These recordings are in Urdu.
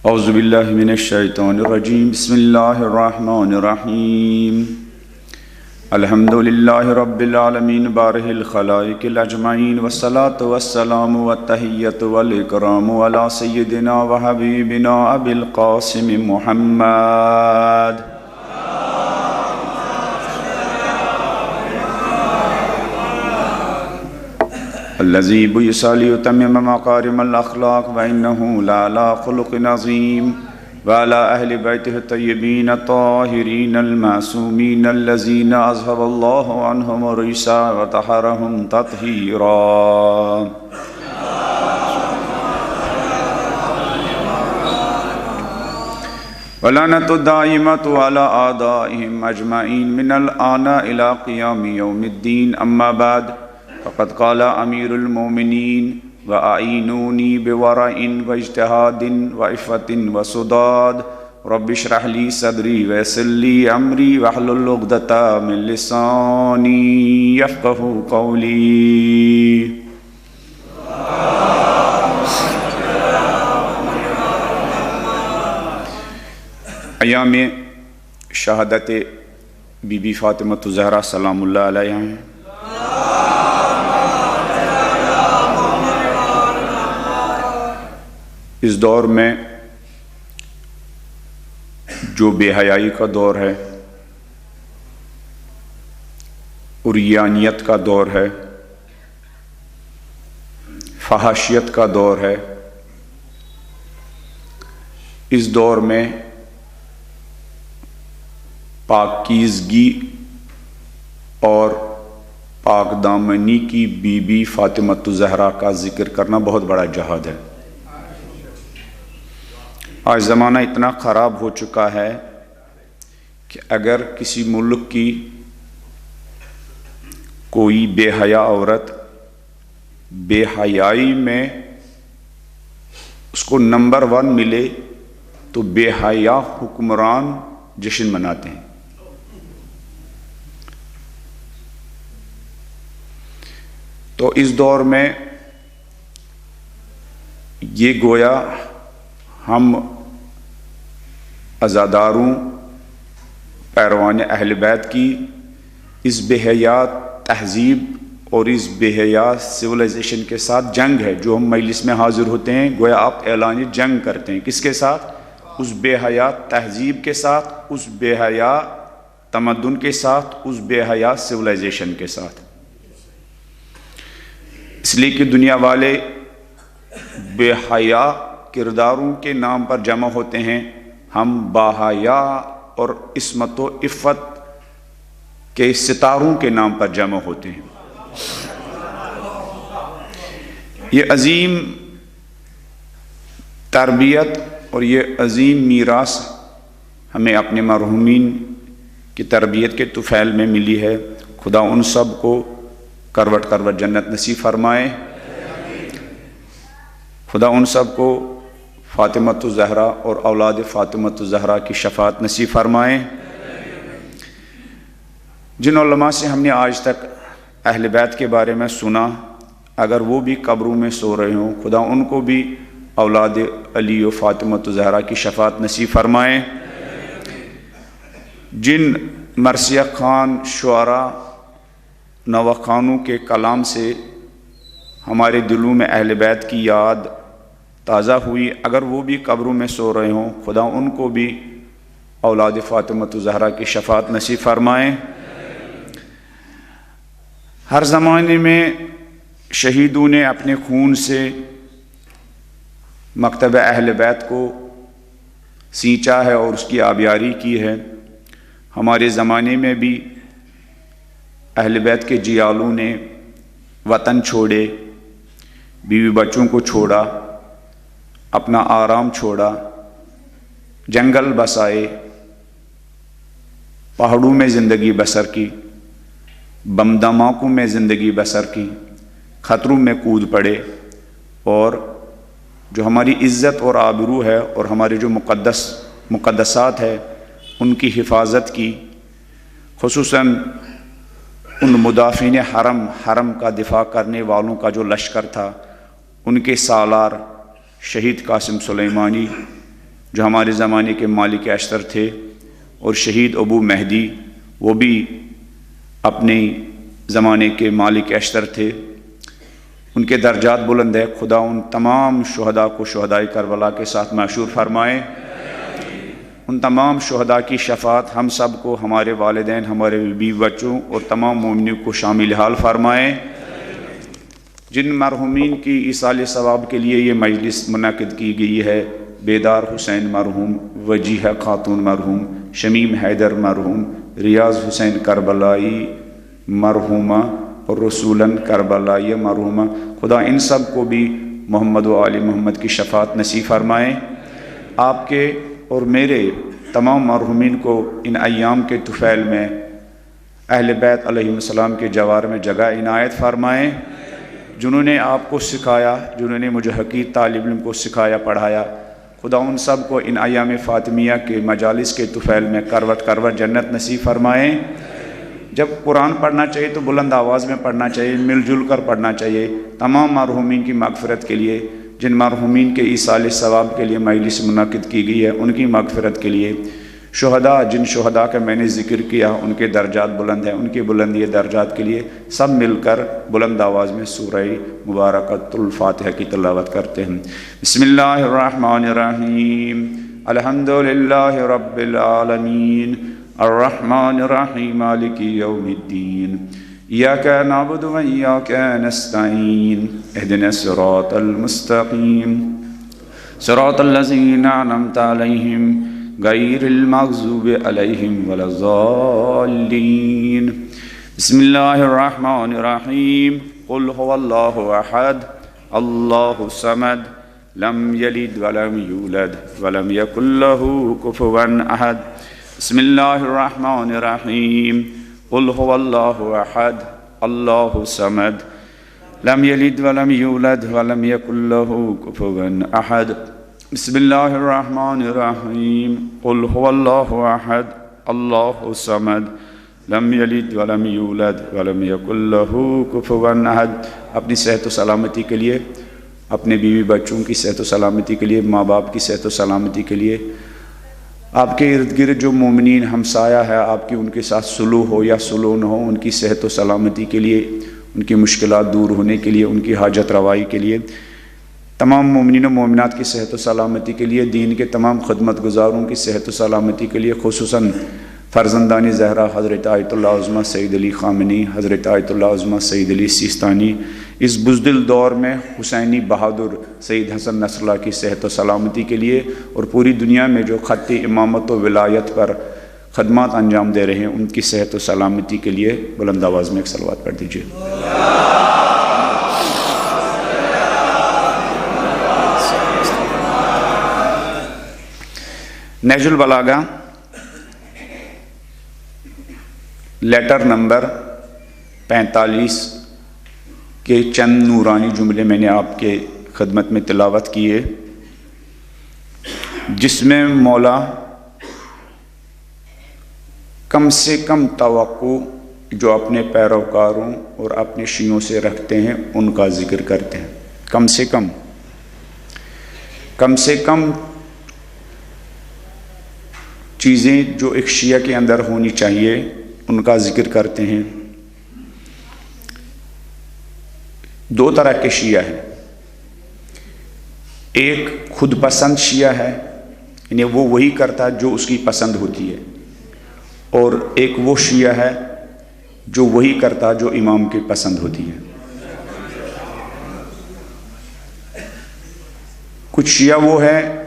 اعوذ باللہ من الشیطان الرجیم بسم اللہ الرحمن الرحیم الحمد للہ رب العالمین بارہ الخلائق الاجمعین والصلاة والسلام والتحیۃ والاکرام علی سیدنا وحبیبنا ابی القاسم محمد الذي بيصلي وتمم مكارم الأخلاق وإنه لعلى خلق عظيم وعلى أهل بيته الطيبين الطاهرين المعصومين الذين أذهب الله عنهم الرجس وطهرهم تطهيرا ولعنة الدائمة على أعدائهم أجمعين من الآن إلى قيام يوم الدين أما بعد فقد قال امیر المومنین وَأَعِينُونِي بِوَرَعٍ وَاجْتِهَادٍ وَعِفَّةٍ وَسُدَادٍ رَبِّ اشْرَحْ لِي صَدْرِي وَيَسِّرْ لِي أَمْرِي وَاحْلُلْ عُقْدَةً مِّن لِّسَانِي يَفْقَهُوا قَوْلِي۔ ایام شہادت بی بی فاطمہ الزہرا سلام اللہ علیہا ہیں۔ اس دور میں جو بے حیائی کا دور ہے، عریانیت کا دور ہے، فحاشیت کا دور ہے، اس دور میں پاکیزگی اور پاک دامنی کی بی بی فاطمہ الزہرا کا ذکر کرنا بہت بڑا جہاد ہے۔ آج زمانہ اتنا خراب ہو چکا ہے کہ اگر کسی ملک کی کوئی بے حیا عورت بے حیائی میں اس کو نمبر 1 ملے تو بے حیا حکمران جشن مناتے ہیں۔ تو اس دور میں یہ گویا ہم عزاداروں پیروان اہل بیت کی اس بے حیا تہذیب اور اس بے حیا سویلائزیشن کے ساتھ جنگ ہے جو ہم مجلس میں حاضر ہوتے ہیں، گویا آپ اعلان جنگ کرتے ہیں۔ کس کے ساتھ؟ اس بے حیا تہذیب کے ساتھ، اس بے حیا تمدن کے ساتھ، اس بے حیا سویلائزیشن کے ساتھ۔ اس لیے کہ دنیا والے بے حیا کرداروں کے نام پر جمع ہوتے ہیں، ہم باحیا اور عصمت و عفت کے ستاروں کے نام پر جمع ہوتے ہیں۔ یہ عظیم تربیت اور یہ عظیم میراث ہمیں اپنے مرحومین کی تربیت کے طفیل میں ملی ہے۔ خدا ان سب کو کروٹ کروٹ جنت نصیب فرمائے۔ خدا ان سب کو فاطمہ الزہرا اور اولاد فاطمہ الزہرا کی شفاعت نصیب فرمائے۔ جن علماء سے ہم نے آج تک اہل بیت کے بارے میں سنا، اگر وہ بھی قبروں میں سو رہے ہوں، خدا ان کو بھی اولاد علی و فاطمہ الزہرا کی شفاعت نصیب فرمائے۔ جن مرثیہ خان شعراء نواخوانوں کے کلام سے ہمارے دلوں میں اہل بیت کی یاد تازہ ہوئی، اگر وہ بھی قبروں میں سو رہے ہوں، خدا ان کو بھی اولاد فاطمہ الزہرا کی شفاعت نصیب فرمائیں۔ ہر زمانے میں شہیدوں نے اپنے خون سے مکتب اہل بیت کو سینچا ہے اور اس کی آبیاری کی ہے۔ ہمارے زمانے میں بھی اہل بیت کے جیالوں نے وطن چھوڑے، بیوی بچوں کو چھوڑا، اپنا آرام چھوڑا، جنگل بسائے، پہاڑوں میں زندگی بسر کی، بم دھماکوں میں زندگی بسر کی، خطروں میں کود پڑے، اور جو ہماری عزت اور آبرو ہے اور ہمارے جو مقدسات ہے ان کی حفاظت کی، خصوصاً ان مدافعین حرم کا دفاع کرنے والوں کا جو لشکر تھا، ان کے سالار شہید قاسم سلیمانی جو ہمارے زمانے کے مالک اشتر تھے، اور شہید ابو مہدی وہ بھی اپنے زمانے کے مالک اشتر تھے، ان کے درجات بلند ہے۔ خدا ان تمام شہداء کو شہدائے کربلا کے ساتھ معشور فرمائے۔ ان تمام شہداء کی شفاعت ہم سب کو، ہمارے والدین، ہمارے بیوی بچوں اور تمام مومنوں کو شامل حال فرمائے۔ جن مرحومین کی ایصال ثواب کے لیے یہ مجلس منعقد کی گئی ہے، بیدار حسین مرحوم، وجیحہ خاتون مرحوم، شمیم حیدر مرحوم، ریاض حسین کربلائی مرحومہ اور رسولن کربلائی مرحومہ، خدا ان سب کو بھی محمد و آل محمد کی شفاعت نصیب فرمائے۔ آپ کے اور میرے تمام مرحومین کو ان ایام کے طفیل میں اہل بیت علیہ السلام کے جوار میں جگہ عنایت فرمائے۔ جنہوں نے آپ کو سکھایا، جنہوں نے مجھے حقیق طالب علم کو سکھایا پڑھایا، خدا ان سب کو ان ایام فاطمیہ کے مجالس کے طفیل میں کروٹ کروٹ جنت نصیب فرمائے۔ جب قرآن پڑھنا چاہیے تو بلند آواز میں پڑھنا چاہیے، مل جل کر پڑھنا چاہیے۔ تمام مرحومین کی مغفرت کے لیے، جن مرحومین کے ایصال ثواب کے لیے مجلس منعقد کی گئی ہے، ان کی مغفرت کے لیے، شہداء، جن شہداء کا میں نے ذکر کیا ان کے درجات بلند ہیں، ان کی بلندی درجات کے لیے سب مل کر بلند آواز میں سورہ مبارکۃ الفاتحہ کی تلاوت کرتے ہیں۔ بسم اللہ الرحمن الرحیم، الحمد للہ رب العالمین، الرحمن الرحیم، مالک یوم الدین، ایاک نعبد و ایاک نستعین، اہدنا الصراط المستقیم، صراط الذین انعمت علیہم غیر المغضوب علیہم ولا الضالین۔ بسم اللہ الرحمن الرحیم، قل هو اللہ احد اللہ الصمد لم یلد ولم یولد ولم یکن له کفوا احد۔ بسم اللہ الرحمن الرحیم، قل هو اللہ احد اللہ الصمد لم یلد ولم یولد ولم یکن له کفوا احد۔ بسم اللہ الرحمن الرحیم، قل هو اللہ احد اللہ الصمد لم یلد ولم یولد ولم یکن له کفوا احد۔ اپنی صحت و سلامتی کے لیے، اپنے بیوی بچوں کی صحت و سلامتی کے لیے، ماں باپ کی صحت و سلامتی کے لیے، آپ کے ارد گرد جو مومنین ہمسایہ ہے، آپ کی ان کے ساتھ سلو ہو یا سلو نہ ہو، ان کی صحت و سلامتی کے لیے، ان کی مشکلات دور ہونے کے لیے، ان کی حاجت روائی کے لیے، تمام مومنین و مومنات کی صحت و سلامتی کے لیے، دین کے تمام خدمت گزاروں کی صحت و سلامتی کے لیے، خصوصاً فرزندان زہرا حضرت آیت اللہ عظمہ سید علی خامنی، حضرت آیت اللہ عظمہ سید علی سیستانی، اس بزدل دور میں حسینی بہادر سید حسن نصر اللہ کی صحت و سلامتی کے لیے، اور پوری دنیا میں جو خط امامت و ولایت پر خدمات انجام دے رہے ہیں ان کی صحت و سلامتی کے لیے بلند آواز میں ایک صلوات پڑھ دیجیے۔ نہج البلاغہ لیٹر نمبر 45 کے چند نورانی جملے میں نے آپ کے خدمت میں تلاوت کیے، جس میں مولا کم سے کم توقع جو اپنے پیروکاروں اور اپنے شیعوں سے رکھتے ہیں ان کا ذکر کرتے ہیں۔ کم سے کم چیزیں جو ایک شیعہ کے اندر ہونی چاہیے ان کا ذکر کرتے ہیں۔ دو طرح کے شیعہ ہیں، ایک خود پسند شیعہ ہے، یعنی وہ وہی کرتا جو اس کی پسند ہوتی ہے، اور ایک وہ شیعہ ہے جو وہی کرتا جو امام کی پسند ہوتی ہے۔ کچھ شیعہ وہ ہے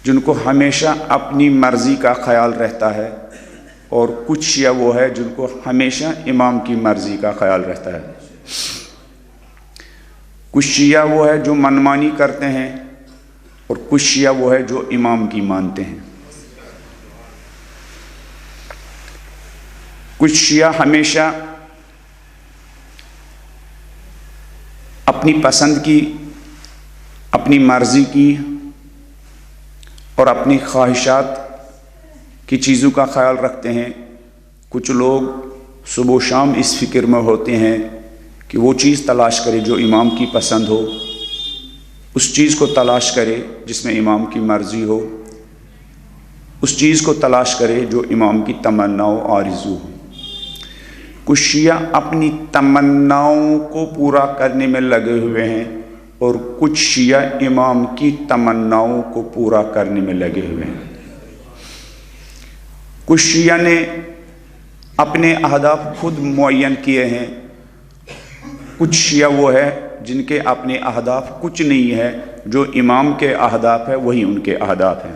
جن کو ہمیشہ اپنی مرضی کا خیال رہتا ہے، اور کچھ شیعہ وہ ہے جن کو ہمیشہ امام کی مرضی کا خیال رہتا ہے۔ کچھ شیعہ وہ ہے جو منمانی کرتے ہیں، اور کچھ شیعہ وہ ہے جو امام کی مانتے ہیں۔ کچھ شیعہ ہمیشہ اپنی پسند کی، اپنی مرضی کی اور اپنی خواہشات کی چیزوں کا خیال رکھتے ہیں۔ کچھ لوگ صبح و شام اس فکر میں ہوتے ہیں کہ وہ چیز تلاش کرے جو امام کی پسند ہو، اس چیز کو تلاش کرے جس میں امام کی مرضی ہو، اس چیز کو تلاش کرے جو امام کی تمنا و آرزو ہو۔ کچھ شیعہ اپنی تمناؤں کو پورا کرنے میں لگے ہوئے ہیں اور کچھ شیعہ امام کی تمناؤں کو پورا کرنے میں لگے ہوئے ہیں۔ کچھ شیعہ نے اپنے اہداف خود معین کیے ہیں، کچھ شیعہ وہ ہے جن کے اپنے اہداف کچھ نہیں ہے، جو امام کے اہداف ہے وہی ان کے اہداف ہیں۔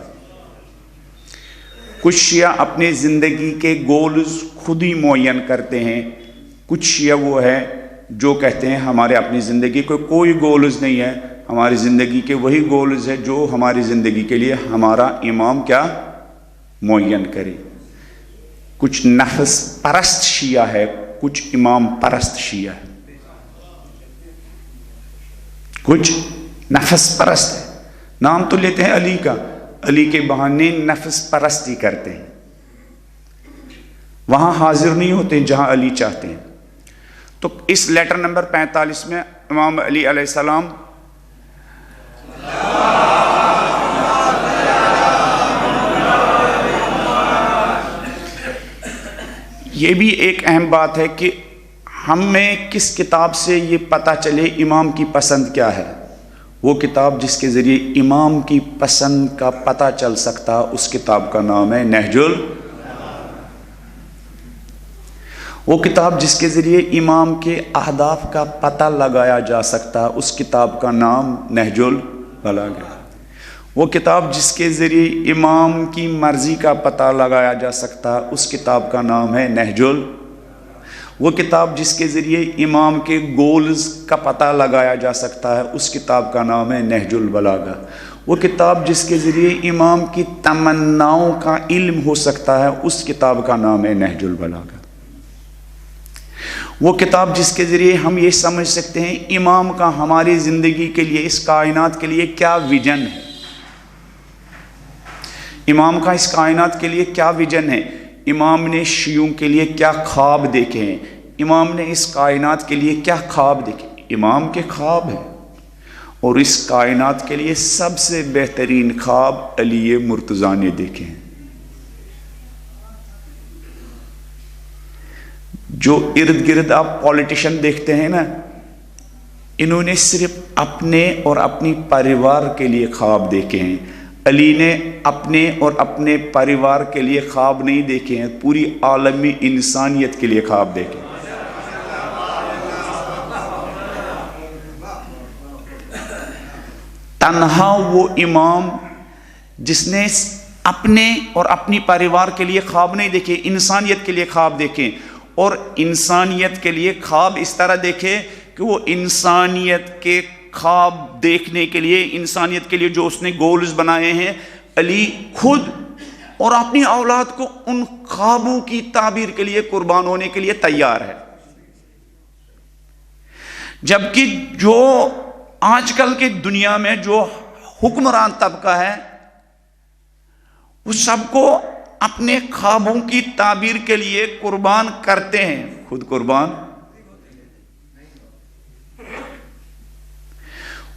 کچھ شیعہ اپنے زندگی کے گولز خود ہی معین کرتے ہیں، کچھ شیعہ وہ ہے جو کہتے ہیں ہمارے اپنی زندگی کو کوئی گولز نہیں ہے، ہماری زندگی کے وہی گولز ہے جو ہماری زندگی کے لیے ہمارا امام کیا معین کرے۔ کچھ نفس پرست شیعہ ہے، کچھ امام پرست شیعہ ہے، کچھ نفس پرست ہے، نام تو لیتے ہیں علی کا، علی کے بہانے نفس پرستی کرتے ہیں، وہاں حاضر نہیں ہوتے جہاں علی چاہتے ہیں۔ تو اس لیٹر نمبر 45 میں امام علی علیہ السلام یہ بھی ایک اہم بات ہے کہ ہمیں کس کتاب سے یہ پتہ چلے امام کی پسند کیا ہے۔ وہ کتاب جس کے ذریعے امام کی پسند کا پتہ چل سکتا اس کتاب کا نام ہے نہج وہ کتاب جس کے ذریعے امام کے اہداف کا پتہ لگایا جا سکتا اس کتاب کا نام نہج البلاغہ ہے۔ وہ کتاب جس کے ذریعے امام کی مرضی کا پتہ لگایا جا سکتا اس کتاب کا نام ہے نہج وہ کتاب جس کے ذریعے امام کے گولز کا پتہ لگایا جا سکتا ہے اس کتاب کا نام ہے نہج البلاغہ۔ وہ کتاب جس کے ذریعے امام کی تمناؤں کا علم ہو سکتا ہے اس کتاب کا نام ہے نہج البلاغہ۔ وہ کتاب جس کے ذریعے ہم یہ سمجھ سکتے ہیں امام کا ہماری زندگی کے لیے اس کائنات کے لیے کیا ویژن ہے، امام کا اس کائنات کے لیے کیا ویژن ہے، امام نے شیعوں کے لیے کیا خواب دیکھے ہیں، امام نے اس کائنات کے لیے کیا خواب دیکھے۔ امام کے خواب ہیں اور اس کائنات کے لیے سب سے بہترین خواب علی مرتضیٰ نے دیکھے ہیں۔ جو ارد گرد آپ پولیٹیشن دیکھتے ہیں نا، انہوں نے صرف اپنے اور اپنی پریوار کے لیے خواب دیکھے ہیں، علی نے اپنے اور اپنے پریوار کے لیے خواب نہیں دیکھے ہیں، پوری عالمی انسانیت کے لیے خواب دیکھے۔ تنہا وہ امام جس نے اپنے اور اپنی پریوار کے لیے خواب نہیں دیکھے، انسانیت کے لیے خواب دیکھے، اور انسانیت کے لیے خواب اس طرح دیکھے کہ وہ انسانیت کے خواب دیکھنے کے لیے، انسانیت کے لیے جو اس نے گولز بنائے ہیں، علی خود اور اپنی اولاد کو ان خوابوں کی تعبیر کے لیے قربان ہونے کے لیے تیار ہے۔ جبکہ جو آج کل کی دنیا میں جو حکمران طبقہ ہے وہ سب کو اپنے خوابوں کی تعبیر کے لیے قربان کرتے ہیں، خود قربان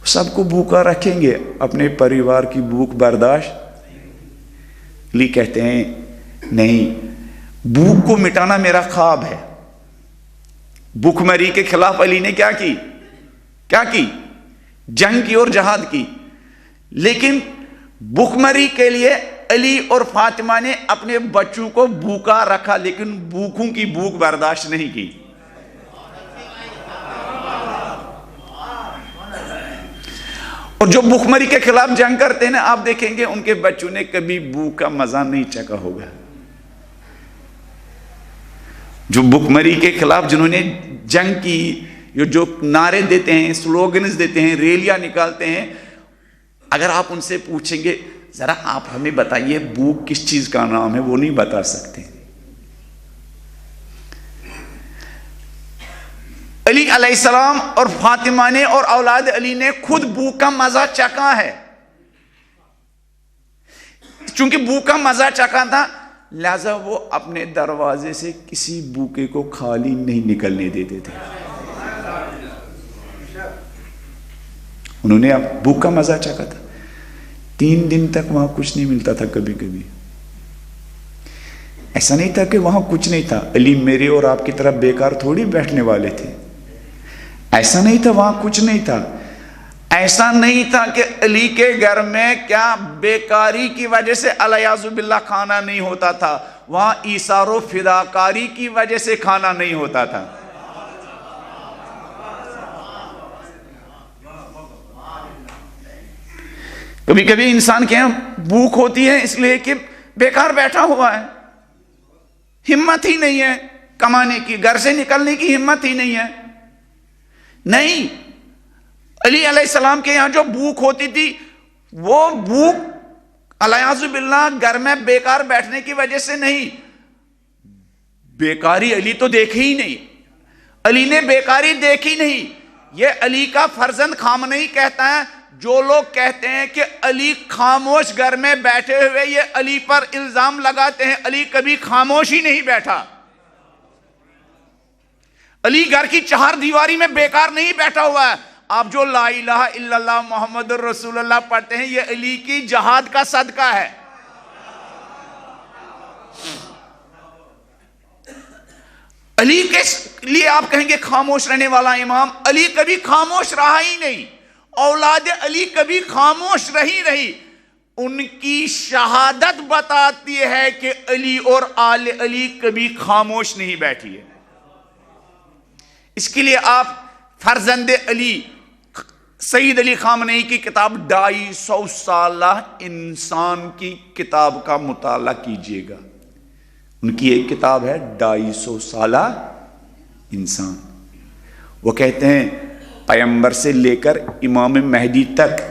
سب کو بھوکا رکھیں گے، اپنے پریوار کی بھوک برداشت۔ علی کہتے ہیں نہیں، بھوک کو مٹانا میرا خواب ہے۔ بھوک مری کے خلاف علی نے کیا کی؟ جنگ کی اور جہاد کی، لیکن بھوک مری کے لیے علی اور فاطمہ نے اپنے بچوں کو بھوکا رکھا، لیکن بھوکوں کی بھوک برداشت نہیں کی۔ اور جو بھوک مری کے خلاف جنگ کرتے ہیں آپ دیکھیں گے ان کے بچوں نے کبھی بھوک کا مزہ نہیں چکھا ہوگا۔ جو بھوک مری کے خلاف جنہوں نے جنگ کی، جو نعرے دیتے ہیں، سلوگنز دیتے ہیں، ریلیاں نکالتے ہیں، اگر آپ ان سے پوچھیں گے ذرا آپ ہمیں بتائیے بھوک کس چیز کا نام ہے، وہ نہیں بتا سکتے۔ علی علیہ السلام اور فاطمہ نے اور اولاد علی نے خود بھوک کا مزہ چکھا ہے۔ چونکہ بھوک کا مزہ چکھا تھا لہذا وہ اپنے دروازے سے کسی بھوکے کو خالی نہیں نکلنے دیتے تھے۔ انہوں نے اب بھوک کا مزہ چکھا تھا، 3 دن تک وہاں کچھ نہیں ملتا تھا، کبھی کبھی ایسا نہیں تھا کہ وہاں کچھ نہیں تھا. علی میرے اور آپ کی طرف بیکار تھوڑی بیٹھنے والے تھے. ایسا نہیں تھا وہاں کچھ نہیں تھا. ایسا نہیں تھا کہ علی کے گھر میں کیا بیکاری کی وجہ سے الیاذ باللہ کھانا نہیں ہوتا تھا. وہاں ایثار و فداکاری کی وجہ سے کھانا نہیں ہوتا تھا. کبھی کبھی انسان کے یہاں بھوک ہوتی ہے اس لیے کہ بیکار بیٹھا ہوا ہے, ہمت ہی نہیں ہے کمانے کی, گھر سے نکلنے کی ہمت ہی نہیں ہے. نہیں, علی علیہ السلام کے یہاں جو بھوک ہوتی تھی وہ بھوک الیاذ باللہ گھر میں بیکار بیٹھنے کی وجہ سے نہیں. بیکاری علی تو دیکھی ہی نہیں, علی نے بیکاری دیکھی نہیں. یہ علی کا فرزند خامنئی کہتا ہے, جو لوگ کہتے ہیں کہ علی خاموش گھر میں بیٹھے ہوئے, یہ علی پر الزام لگاتے ہیں. علی کبھی خاموش ہی نہیں بیٹھا. علی گھر کی چہار دیواری میں بیکار نہیں بیٹھا ہوا ہے. آپ جو لا الہ الا اللہ محمد الرسول اللہ پڑھتے ہیں, یہ علی کی جہاد کا صدقہ ہے. علی کے لیے آپ کہیں گے خاموش رہنے والا امام, علی کبھی خاموش رہا ہی نہیں. اولاد علی کبھی خاموش رہی. ان کی شہادت بتاتی ہے کہ علی اور آل علی کبھی خاموش نہیں بیٹھی ہے. اس کے لیے آپ فرزند علی سید علی خامنئی کی کتاب 250 سالہ انسان کی کتاب کا مطالعہ کیجئے گا. ان کی ایک کتاب ہے 250 سالہ انسان. وہ کہتے ہیں پیغمبر سے لے کر امام مہدی تک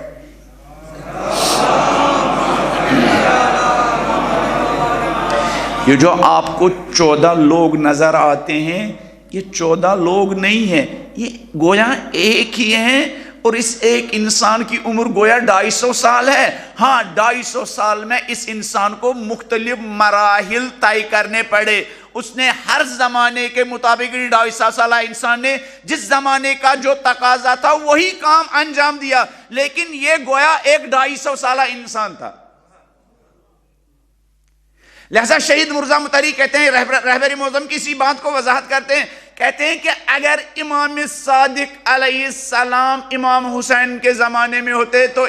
یہ جو آپ کو 14 لوگ نظر آتے ہیں, یہ 14 لوگ نہیں ہیں, یہ گویا ایک ہی ہیں. اور اس ایک انسان کی عمر گویا 250 سال ہے. ہاں 250 سال میں اس انسان کو مختلف مراحل طے کرنے پڑے. اس نے ہر زمانے کے مطابق 250 سالہ انسان نے جس زمانے کا جو تقاضا تھا وہی کام انجام دیا. لیکن یہ گویا ایک 250 سالہ انسان تھا. لہذا شہید مرزا مطہری کہتے ہیں, رہبر معظم کی اسی بات کو وضاحت کرتے ہیں, کہتے ہیں کہ اگر امام صادق علیہ السلام امام حسین کے زمانے میں ہوتے تو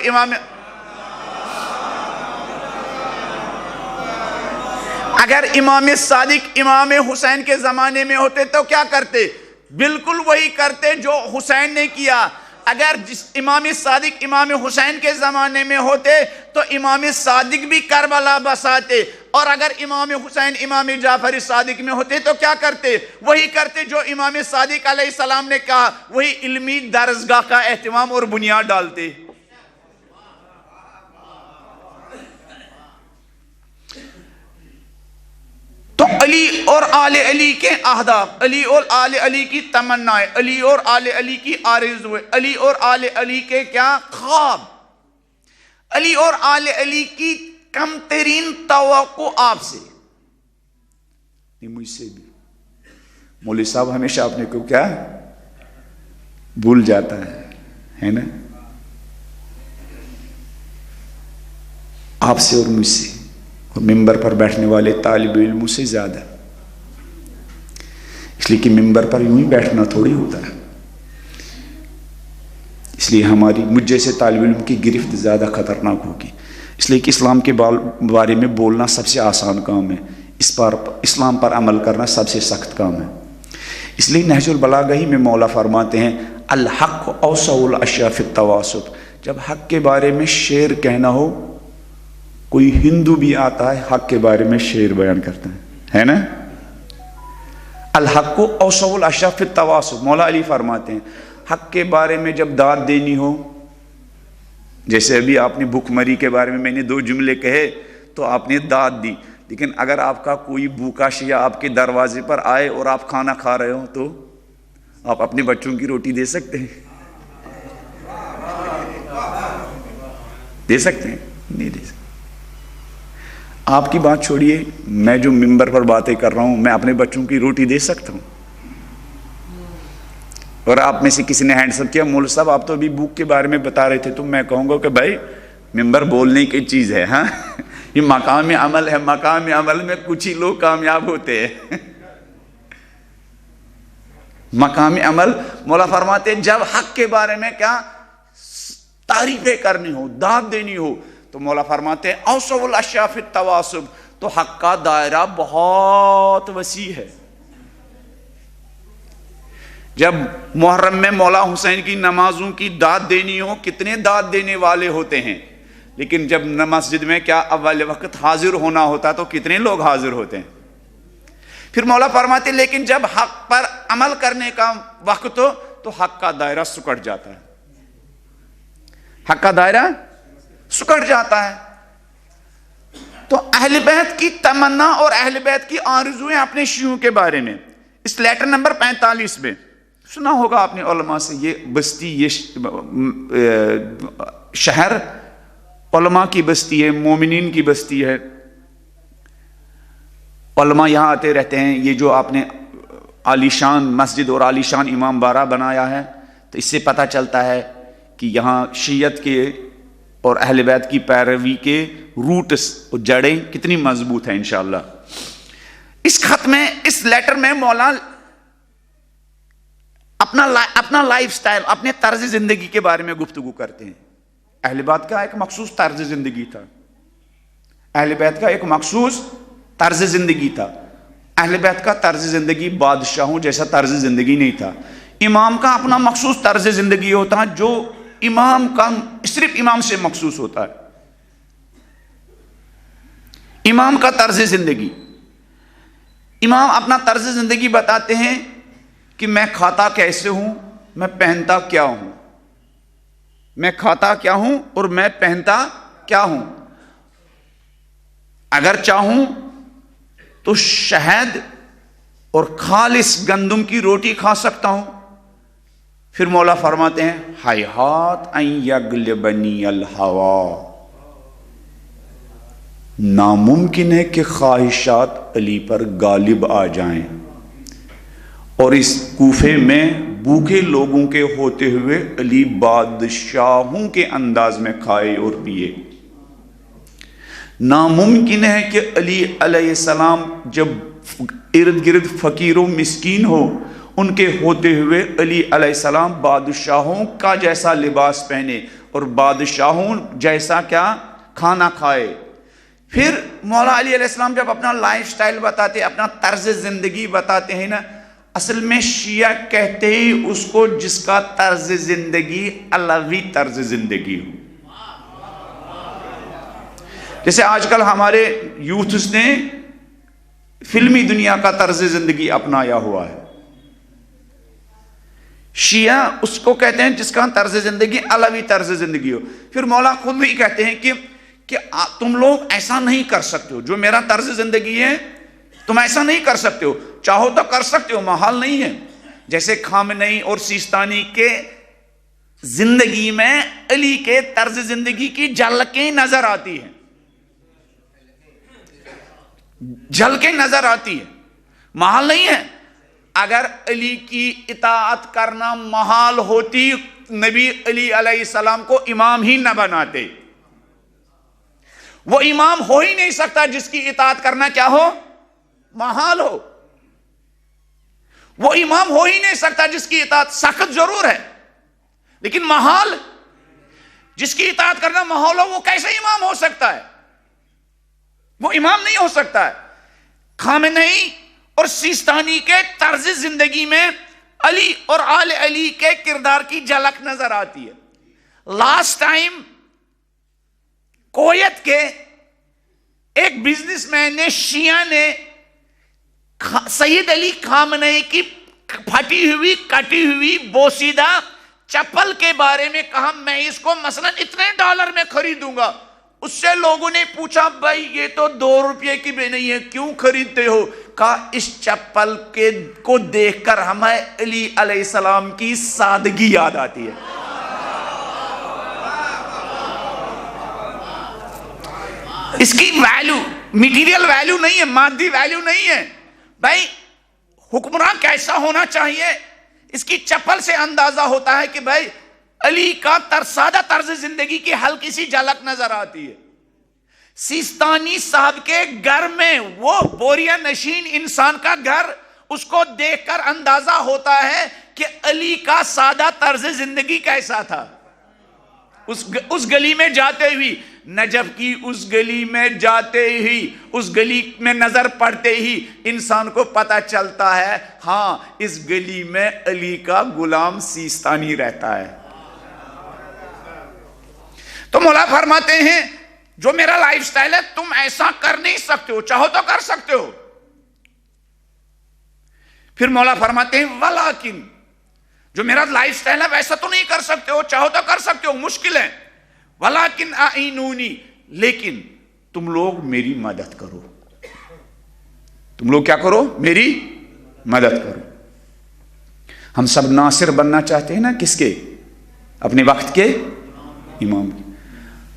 اگر امام صادق امام حسین کے زمانے میں ہوتے تو کیا کرتے؟ بالکل وہی کرتے جو حسین نے کیا. اگر امام صادق امام حسین کے زمانے میں ہوتے تو امام صادق بھی کربلا بساتے, اور اگر امام حسین امام جعفر صادق میں ہوتے تو کیا کرتے؟ وہی کرتے جو امام صادق علیہ السلام نے کہا, وہی علمی درسگاہ کا اہتمام اور بنیاد ڈالتے. تو علی اور آل علی کے اہداف, علی اور آل علی کی تمنائیں, علی اور آل علی کی آرزویں, علی اور آل علی کے کیا خواب, علی اور آل علی کی کم ترین توقع آپ سے نہیں, مجھ سے بھی. مولوی صاحب ہمیشہ اپنے کو کیا بھول جاتا ہے نا, آپ سے اور مجھ سے, اور ممبر پر بیٹھنے والے طالب علموں سے زیادہ. اس لیے کہ ممبر پر یوں ہی بیٹھنا تھوڑی ہوتا ہے. اس لیے ہماری مجھ جیسے طالب علم کی گرفت زیادہ خطرناک ہوگی. اس لیے کہ اسلام کے بارے میں بولنا سب سے آسان کام ہے, اسلام پر عمل کرنا سب سے سخت کام ہے. اس لیے نہج البلاغہ ہی میں مولا فرماتے ہیں الحق اوسع الاشیاء فی التواسط. جب حق کے بارے میں شعر کہنا ہو, کوئی ہندو بھی آتا ہے حق کے بارے میں شعر بیان کرتا ہے نا. الحق اوسع الاشیاء فی التواسط. مولا علی فرماتے ہیں حق کے بارے میں جب داد دینی ہو, جیسے ابھی آپ نے بھوک مری کے بارے میں نے 2 جملے کہے تو آپ نے داد دی, لیکن اگر آپ کا کوئی بھوکا شیعہ آپ کے دروازے پر آئے اور آپ کھانا کھا رہے ہو تو آپ اپنے بچوں کی روٹی دے سکتے ہیں؟ دے سکتے ہیں؟ نہیں دے سکتے. آپ کی بات چھوڑیے, میں جو ممبر پر باتیں کر رہا ہوں, میں اپنے بچوں کی روٹی دے سکتا ہوں. اور آپ میں سے کسی نے ہینڈ اپ کیا, مول صاحب آپ تو ابھی بھوک کے بارے میں بتا رہے تھے, تو میں کہوں گا کہ بھائی ممبر بولنے کی چیز ہے, ہاں یہ مقام عمل ہے، مقام عمل میں کچھ ہی لوگ کامیاب ہوتے ہیں۔ مقام عمل مولا فرماتے ہیں جب حق کے بارے میں کیا تعریفیں کرنی ہو، داد دینی ہو، تو مولا فرماتے ہیں اوسع الاشیاء فی التواصب، تو حق کا دائرہ بہت وسیع ہے۔ جب محرم میں مولا حسین کی نمازوں کی داد دینی ہو، کتنے داد دینے والے ہوتے ہیں، لیکن جب مسجد میں کیا اول وقت حاضر ہونا ہوتا تو کتنے لوگ حاضر ہوتے ہیں۔ پھر مولا فرماتے لیکن جب حق پر عمل کرنے کا وقت ہو تو حق کا دائرہ سکڑ جاتا ہے، حق کا دائرہ سکڑ جاتا ہے۔ تو اہل بیت کی تمنا اور اہل بیت کی آرزویں اپنے شیعوں کے بارے میں، اس لیٹر نمبر 45 میں سنا ہوگا آپ نے علماء سے، یہ بستی، یہ شہر علماء کی بستی ہے، مومنین کی بستی ہے، علماء یہاں آتے رہتے ہیں۔ یہ جو آپ نے عالیشان مسجد اور عالیشان امام بارہ بنایا ہے، تو اس سے پتہ چلتا ہے کہ یہاں شیعت کے اور اہل بیت کی پیروی کے روٹس اور جڑیں کتنی مضبوط ہیں انشاءاللہ۔ اس خط میں، اس لیٹر میں مولا اپنا لائف سٹائل، اپنے طرز زندگی کے بارے میں گفتگو کرتے ہیں۔ اہل بیت کا ایک مخصوص طرز زندگی تھا، اہل بیت کا ایک مخصوص طرز زندگی تھا۔ اہل بیت کا طرز زندگی بادشاہوں جیسا طرز زندگی نہیں تھا۔ امام کا اپنا مخصوص طرز زندگی ہوتا ہے جو امام کا صرف امام سے مخصوص ہوتا ہے۔ امام کا طرز زندگی، امام اپنا طرز زندگی بتاتے ہیں کہ میں کھاتا کیسے ہوں، میں پہنتا کیا ہوں، میں کھاتا کیا ہوں اور میں پہنتا کیا ہوں۔ اگر چاہوں تو شہد اور خالص گندم کی روٹی کھا سکتا ہوں۔ پھر مولا فرماتے ہیں ہیہات ان یغلبنی الہوی، ناممکن ہے کہ خواہشات علی پر غالب آ جائیں اور اس کوفے میں بھوکے لوگوں کے ہوتے ہوئے علی بادشاہوں کے انداز میں کھائے اور پیے۔ ناممکن ہے کہ علی علیہ السلام جب ارد گرد فقیر و مسکین ہو، ان کے ہوتے ہوئے علی علیہ السلام بادشاہوں کا جیسا لباس پہنے اور بادشاہوں جیسا کیا کھانا کھائے۔ پھر مولا علی علیہ السلام جب اپنا لائف سٹائل بتاتے، اپنا طرز زندگی بتاتے ہیں نا، اصل میں شیعہ کہتے ہی اس کو جس کا طرز زندگی علوی طرز زندگی ہو۔ جیسے آج کل ہمارے یوتھس نے فلمی دنیا کا طرز زندگی اپنایا ہوا ہے، شیعہ اس کو کہتے ہیں جس کا طرز زندگی علوی طرز زندگی ہو۔ پھر مولا خود بھی کہتے ہیں کہ تم لوگ ایسا نہیں کر سکتے ہو، جو میرا طرز زندگی ہے تم ایسا نہیں کر سکتے ہو، چاہو تو کر سکتے ہو، محال نہیں ہے۔ جیسے خامنئی اور سیستانی کے زندگی میں علی کے طرز زندگی کی جھلکیں نظر آتی ہیں، جھلکیں نظر آتی ہیں، محال نہیں ہے۔ اگر علی کی اطاعت کرنا محال ہوتی، نبی علی علیہ السلام کو امام ہی نہ بناتے۔ وہ امام ہو ہی نہیں سکتا جس کی اطاعت کرنا کیا ہو، محال ہو۔ وہ امام ہو ہی نہیں سکتا جس کی اطاعت سخت ضرور ہے لیکن محال، جس کی اطاعت کرنا محال ہو وہ کیسے امام ہو سکتا ہے؟ وہ امام نہیں ہو سکتا ہے۔ خامنئی اور سیستانی کے طرز زندگی میں علی اور آل علی کے کردار کی جھلک نظر آتی ہے۔ لاسٹ ٹائم کویت کے ایک بزنس مین نے، شیعہ نے سید علی خامنئی کی پھٹی ہوئی کٹی ہوئی بوسیدہ چپل کے بارے میں کہا میں اس کو مثلا اتنے ڈالر میں خریدوں گا۔ اس سے لوگوں نے پوچھا بھائی یہ تو 2 روپے کی بھی نہیں ہے، کیوں خریدتے ہو؟ کہا اس چپل کو دیکھ کر ہمیں علی علیہ السلام کی سادگی یاد آتی ہے۔ اس کی ویلیو میٹیریل ویلیو نہیں ہے، مادی ویلیو نہیں ہے۔ بھائی حکمراں کیسا ہونا چاہیے، اس کی چپل سے اندازہ ہوتا ہے کہ بھائی علی کا سادہ طرز زندگی کی ہلکی سی جھلک نظر آتی ہے۔ سیستانی صاحب کے گھر میں وہ بوریا نشین انسان کا گھر، اس کو دیکھ کر اندازہ ہوتا ہے کہ علی کا سادہ طرز زندگی کیسا تھا. اس گلی میں جاتے ہوئی، نجف کی اس گلی میں جاتے ہی، اس گلی میں نظر پڑتے ہی انسان کو پتہ چلتا ہے ہاں اس گلی میں علی کا غلام سیستانی رہتا ہے. تو مولا فرماتے ہیں جو میرا لائف سٹائل ہے تم ایسا کر نہیں سکتے ہو، چاہو تو کر سکتے ہو. پھر مولا فرماتے ہیں ولیکن جو میرا لائف سٹائل ہے ویسا تو نہیں کر سکتے ہو، چاہو تو کر سکتے ہو، مشکل ہے. ولیکن اعینونی، لیکن تم لوگ میری مدد کرو. تم لوگ کیا کرو؟ میری مدد کرو. ہم سب ناصر بننا چاہتے ہیں نا، کس کے؟ اپنے وقت کے امام کے.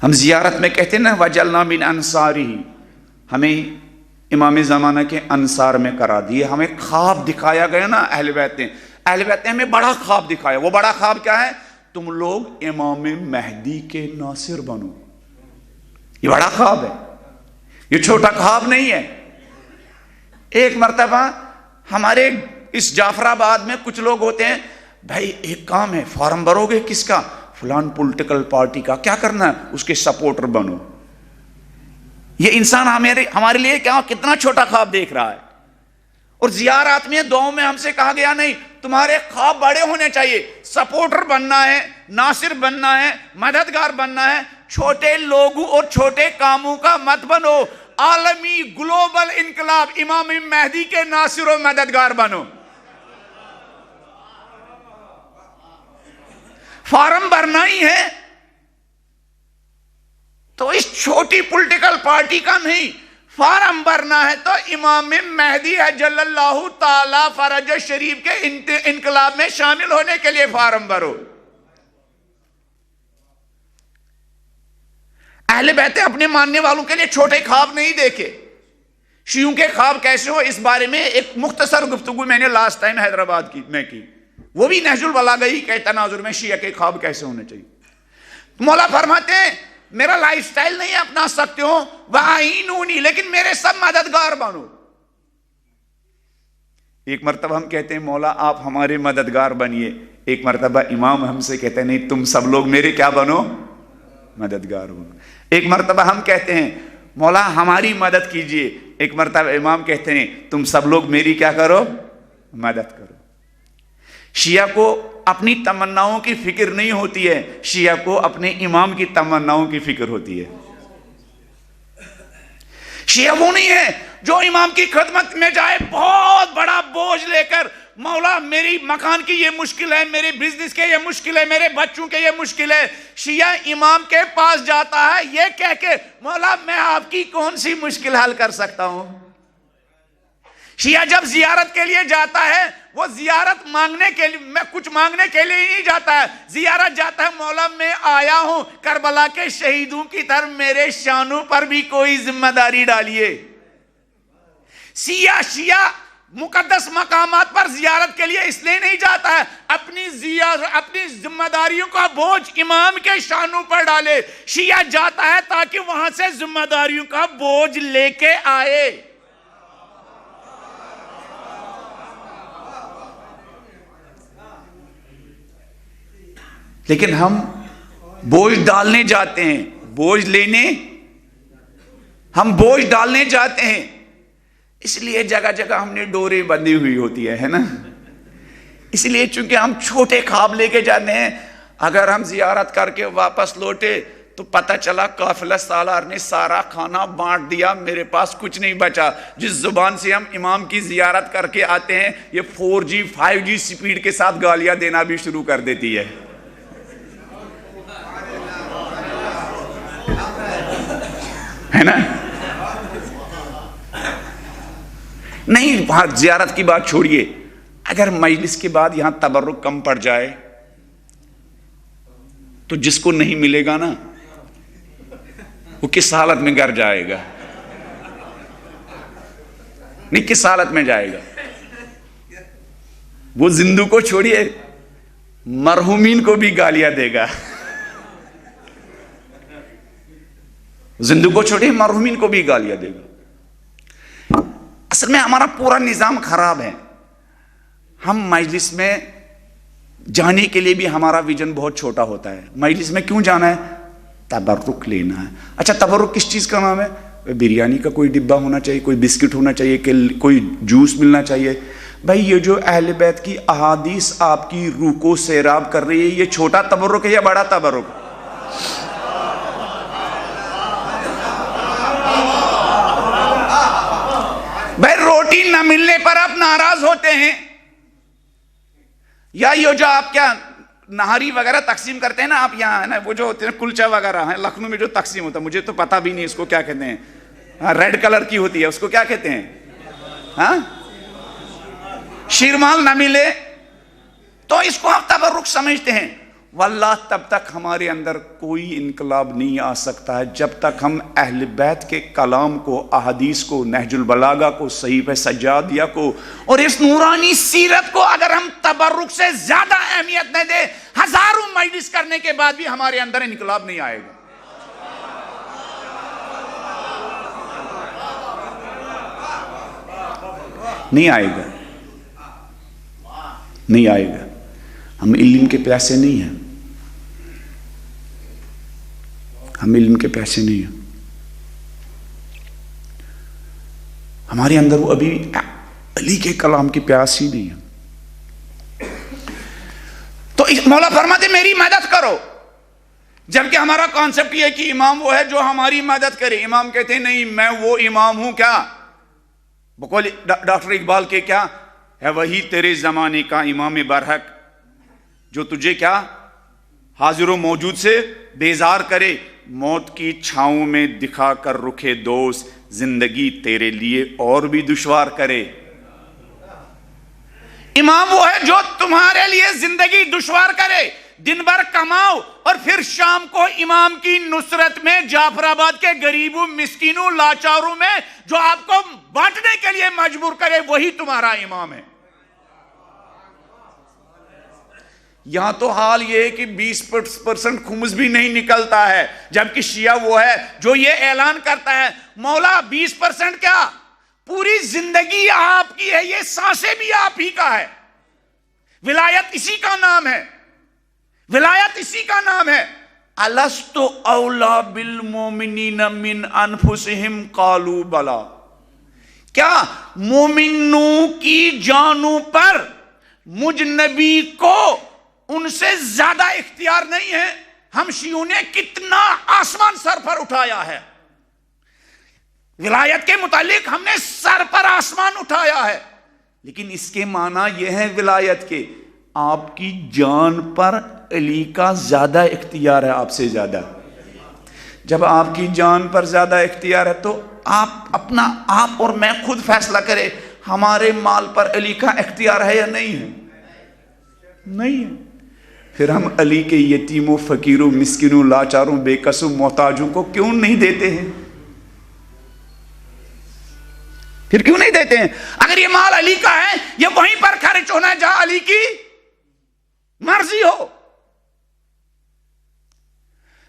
ہم زیارت میں کہتے ہیں نا وجعلنا من انصارہ، ہمیں امام زمانہ کے انصار میں کرا دیے. ہمیں خواب دکھایا گیا نا اہل بیت نے، اہل بیت نے ہمیں بڑا خواب دکھایا. وہ بڑا خواب کیا ہے؟ تم لوگ امام مہدی کے ناصر بنو. یہ بڑا خواب ہے، یہ چھوٹا خواب نہیں ہے. ایک مرتبہ ہمارے اس جعفر آباد میں کچھ لوگ ہوتے ہیں، بھائی ایک کام ہے، فارم بھرو گے کس کا؟ فلان پولیٹیکل پارٹی کا. کیا کرنا ہے؟ اس کے سپورٹر بنو. یہ انسان ہمارے لیے کتنا چھوٹا خواب دیکھ رہا ہے. اور زیارات میں دعاؤں میں ہم سے کہا گیا نہیں، تمہارے خواب بڑے ہونے چاہیے، سپورٹر بننا ہے، ناصر بننا ہے، مددگار بننا ہے. چھوٹے لوگوں اور چھوٹے کاموں کا مت بنو، عالمی گلوبل انقلاب امام مہدی کے ناصر و مددگار بنو. فارم بھرنا ہی ہے تو اس چھوٹی پولیٹیکل پارٹی کا نہیں، فارم بھرنا ہے تو امام مہدی جل اللہ تعالی فرج شریف کے انقلاب میں شامل ہونے کے لیے فارم بھرو. اہل بیت اپنے ماننے والوں کے لیے چھوٹے خواب نہیں دیکھے. شیعوں کے خواب کیسے ہو اس بارے میں ایک مختصر گفتگو میں نے لاسٹ ٹائم حیدرآباد میں کی، وہ بھی نہج البلاغہ کے تناظر میں شیعہ کے خواب کیسے ہونے چاہیے. مولا فرماتے ہیں میرا لائف سٹائل نہیں اپنا سکتے ہو، وَأَعِینُونِی، لیکن میرے سب مددگار بنو. ایک مرتبہ ہم کہتے ہیں مولا آپ ہمارے مددگار بنیے، ایک مرتبہ امام ہم سے کہتے ہیں نہیں تم سب لوگ میرے کیا بنو؟ مددگار بنو. ایک مرتبہ ہم کہتے ہیں مولا ہماری مدد کیجئے، ایک مرتبہ امام کہتے ہیں تم سب لوگ میری کیا کرو؟ مدد کرو. شیعہ کو اپنی تمناؤں کی فکر نہیں ہوتی ہے، شیعہ کو اپنے امام کی تمناؤں کی فکر ہوتی ہے. شیعہ وہ نہیں ہے جو امام کی خدمت میں جائے بہت بڑا بوجھ لے کر، مولا میری مکان کی یہ مشکل ہے، میرے بزنس کے یہ مشکل ہے، میرے بچوں کے یہ مشکل ہے. شیعہ امام کے پاس جاتا ہے یہ کہہ کے مولا میں آپ کی کون سی مشکل حل کر سکتا ہوں. شیعہ جب زیارت کے لیے جاتا ہے وہ زیارت مانگنے کے لیے، میں کچھ مانگنے کے لیے نہیں جاتا ہے، زیارت جاتا ہے مولا میں آیا ہوں کربلا کے شہیدوں کی طرح میرے شانوں پر بھی کوئی ذمہ داری ڈالیے. شیعہ مقدس مقامات پر زیارت کے لیے اس لیے نہیں جاتا ہے اپنی ذمہ داریوں کا بوجھ امام کے شانوں پر ڈالے. شیعہ جاتا ہے تاکہ وہاں سے ذمہ داریوں کا بوجھ لے کے آئے. لیکن ہم بوجھ ڈالنے جاتے ہیں، بوجھ لینے، ہم بوجھ ڈالنے جاتے ہیں. اس لیے جگہ جگہ ہم نے ڈورے بندھی ہوئی ہوتی ہے نا، اس لیے چونکہ ہم چھوٹے خواب لے کے جاتے ہیں. اگر ہم زیارت کر کے واپس لوٹے تو پتہ چلا قافلہ سالار نے سارا کھانا بانٹ دیا، میرے پاس کچھ نہیں بچا. جس زبان سے ہم امام کی زیارت کر کے آتے ہیں یہ 4G 5G سپیڈ کے ساتھ گالیاں دینا بھی شروع کر دیتی ہے. ہے نا؟ نہیں، وہاں زیارت کی بات چھوڑیے، اگر مجلس کے بعد یہاں تبرک کم پڑ جائے تو جس کو نہیں ملے گا نا وہ کس حالت میں گھر جائے گا؟ نہیں، کس حالت میں جائے گا؟ وہ زندوں کو چھوڑیے، مرحومین کو بھی گالیاں دے گا. زندوں کو چھوڑے مرحومین کو بھی گالیاں دے گا. اصل میں ہمارا پورا نظام خراب ہے. ہم مجلس میں جانے کے لیے بھی ہمارا ویژن بہت چھوٹا ہوتا ہے. مجلس میں کیوں جانا ہے؟ تبرک لینا ہے. اچھا تبرک کس چیز کا نام ہے؟ بریانی کا کوئی ڈبہ ہونا چاہیے, کوئی بسکٹ ہونا چاہیے, کوئی جوس ملنا چاہیے. بھائی یہ جو اہل بیت کی احادیث آپ کی روح کو سیراب کر رہی ہے, یہ چھوٹا تبرک ہے یا بڑا تبرک؟ بھائی روٹی نہ ملنے پر آپ ناراض ہوتے ہیں, یا یہ جو آپ کیا نہاری وغیرہ تقسیم کرتے ہیں نا آپ یہاں, ہے نا وہ جو ہوتے ہیں کلچا وغیرہ ہیں لکھنؤ میں جو تقسیم ہوتا ہے, مجھے تو پتا بھی نہیں اس کو کیا کہتے ہیں, ریڈ کلر کی ہوتی ہے, اس کو کیا کہتے ہیں؟ ہاں شیرمال نہ ملے تو اس کو آپ تبرک سمجھتے ہیں. واللہ تب تک ہمارے اندر کوئی انقلاب نہیں آ سکتا ہے جب تک ہم اہل بیت کے کلام کو, احادیث کو, نہج البلاغہ کو, صحیفہ سجادیہ کو اور اس نورانی سیرت کو اگر ہم تبرک سے زیادہ اہمیت نہ دیں, ہزاروں مجلس کرنے کے بعد بھی ہمارے اندر انقلاب نہیں آئے گا. نہیں آئے گا, نہیں آئے گا. ہم علم کے پیاسے نہیں ہیں, ہم علم کے پیسے نہیں ہیں. ہمارے اندر وہ ابھی علی کے کلام کی پیاس ہی نہیں ہے. تو مولا فرماتے میری مدد کرو, جبکہ ہمارا کانسیپٹ یہ ہے کہ امام وہ ہے جو ہماری مدد کرے. امام کہتے ہیں نہیں, میں وہ امام ہوں کیا, بقول ڈاکٹر اقبال کے کیا ہے, وہی تیرے زمانے کا امام برحق جو تجھے کیا حاضر و موجود سے بیزار کرے, موت کی چھاؤں میں دکھا کر رکھے دوست, زندگی تیرے لیے اور بھی دشوار کرے. امام وہ ہے جو تمہارے لیے زندگی دشوار کرے, دن بھر کماؤ اور پھر شام کو امام کی نصرت میں جعفر آباد کے غریبوں, مسکینوں, لاچاروں میں جو آپ کو بانٹنے کے لیے مجبور کرے, وہی تمہارا امام ہے. یہاں تو حال یہ ہے کہ 20% خمس بھی نہیں نکلتا ہے, جبکہ شیعہ وہ ہے جو یہ اعلان کرتا ہے مولا 20% کیا, پوری زندگی آپ کی ہے, یہ سانسیں بھی آپ ہی کا ہے. ولایت اسی کا نام ہے, ولایت اسی کا نام ہے. الست اولا بالمومنین من انفسہم قالوا بلا, کیا مومنوں کی جانوں پر مجھ نبی کو ان سے زیادہ اختیار نہیں ہے؟ ہم شیعوں نے کتنا آسمان سر پر اٹھایا ہے, ولایت کے متعلق ہم نے سر پر آسمان اٹھایا ہے, لیکن اس کے معنی یہ ہے ولایت کے آپ کی جان پر علی کا زیادہ اختیار ہے, آپ سے زیادہ. جب آپ کی جان پر زیادہ اختیار ہے تو آپ اپنا, آپ اور میں خود فیصلہ کرے ہمارے مال پر علی کا اختیار ہے یا نہیں ہے. نہیں ہے. پھر ہم علی کے یتیموں, فقیروں, مسکینوں, لاچاروں, بے کسوں, محتاجوں کو کیوں نہیں دیتے ہیں؟ پھر کیوں نہیں دیتے ہیں؟ اگر یہ مال علی کا ہے, یہ وہیں پر خرچ ہونا ہے جہاں علی کی مرضی ہو.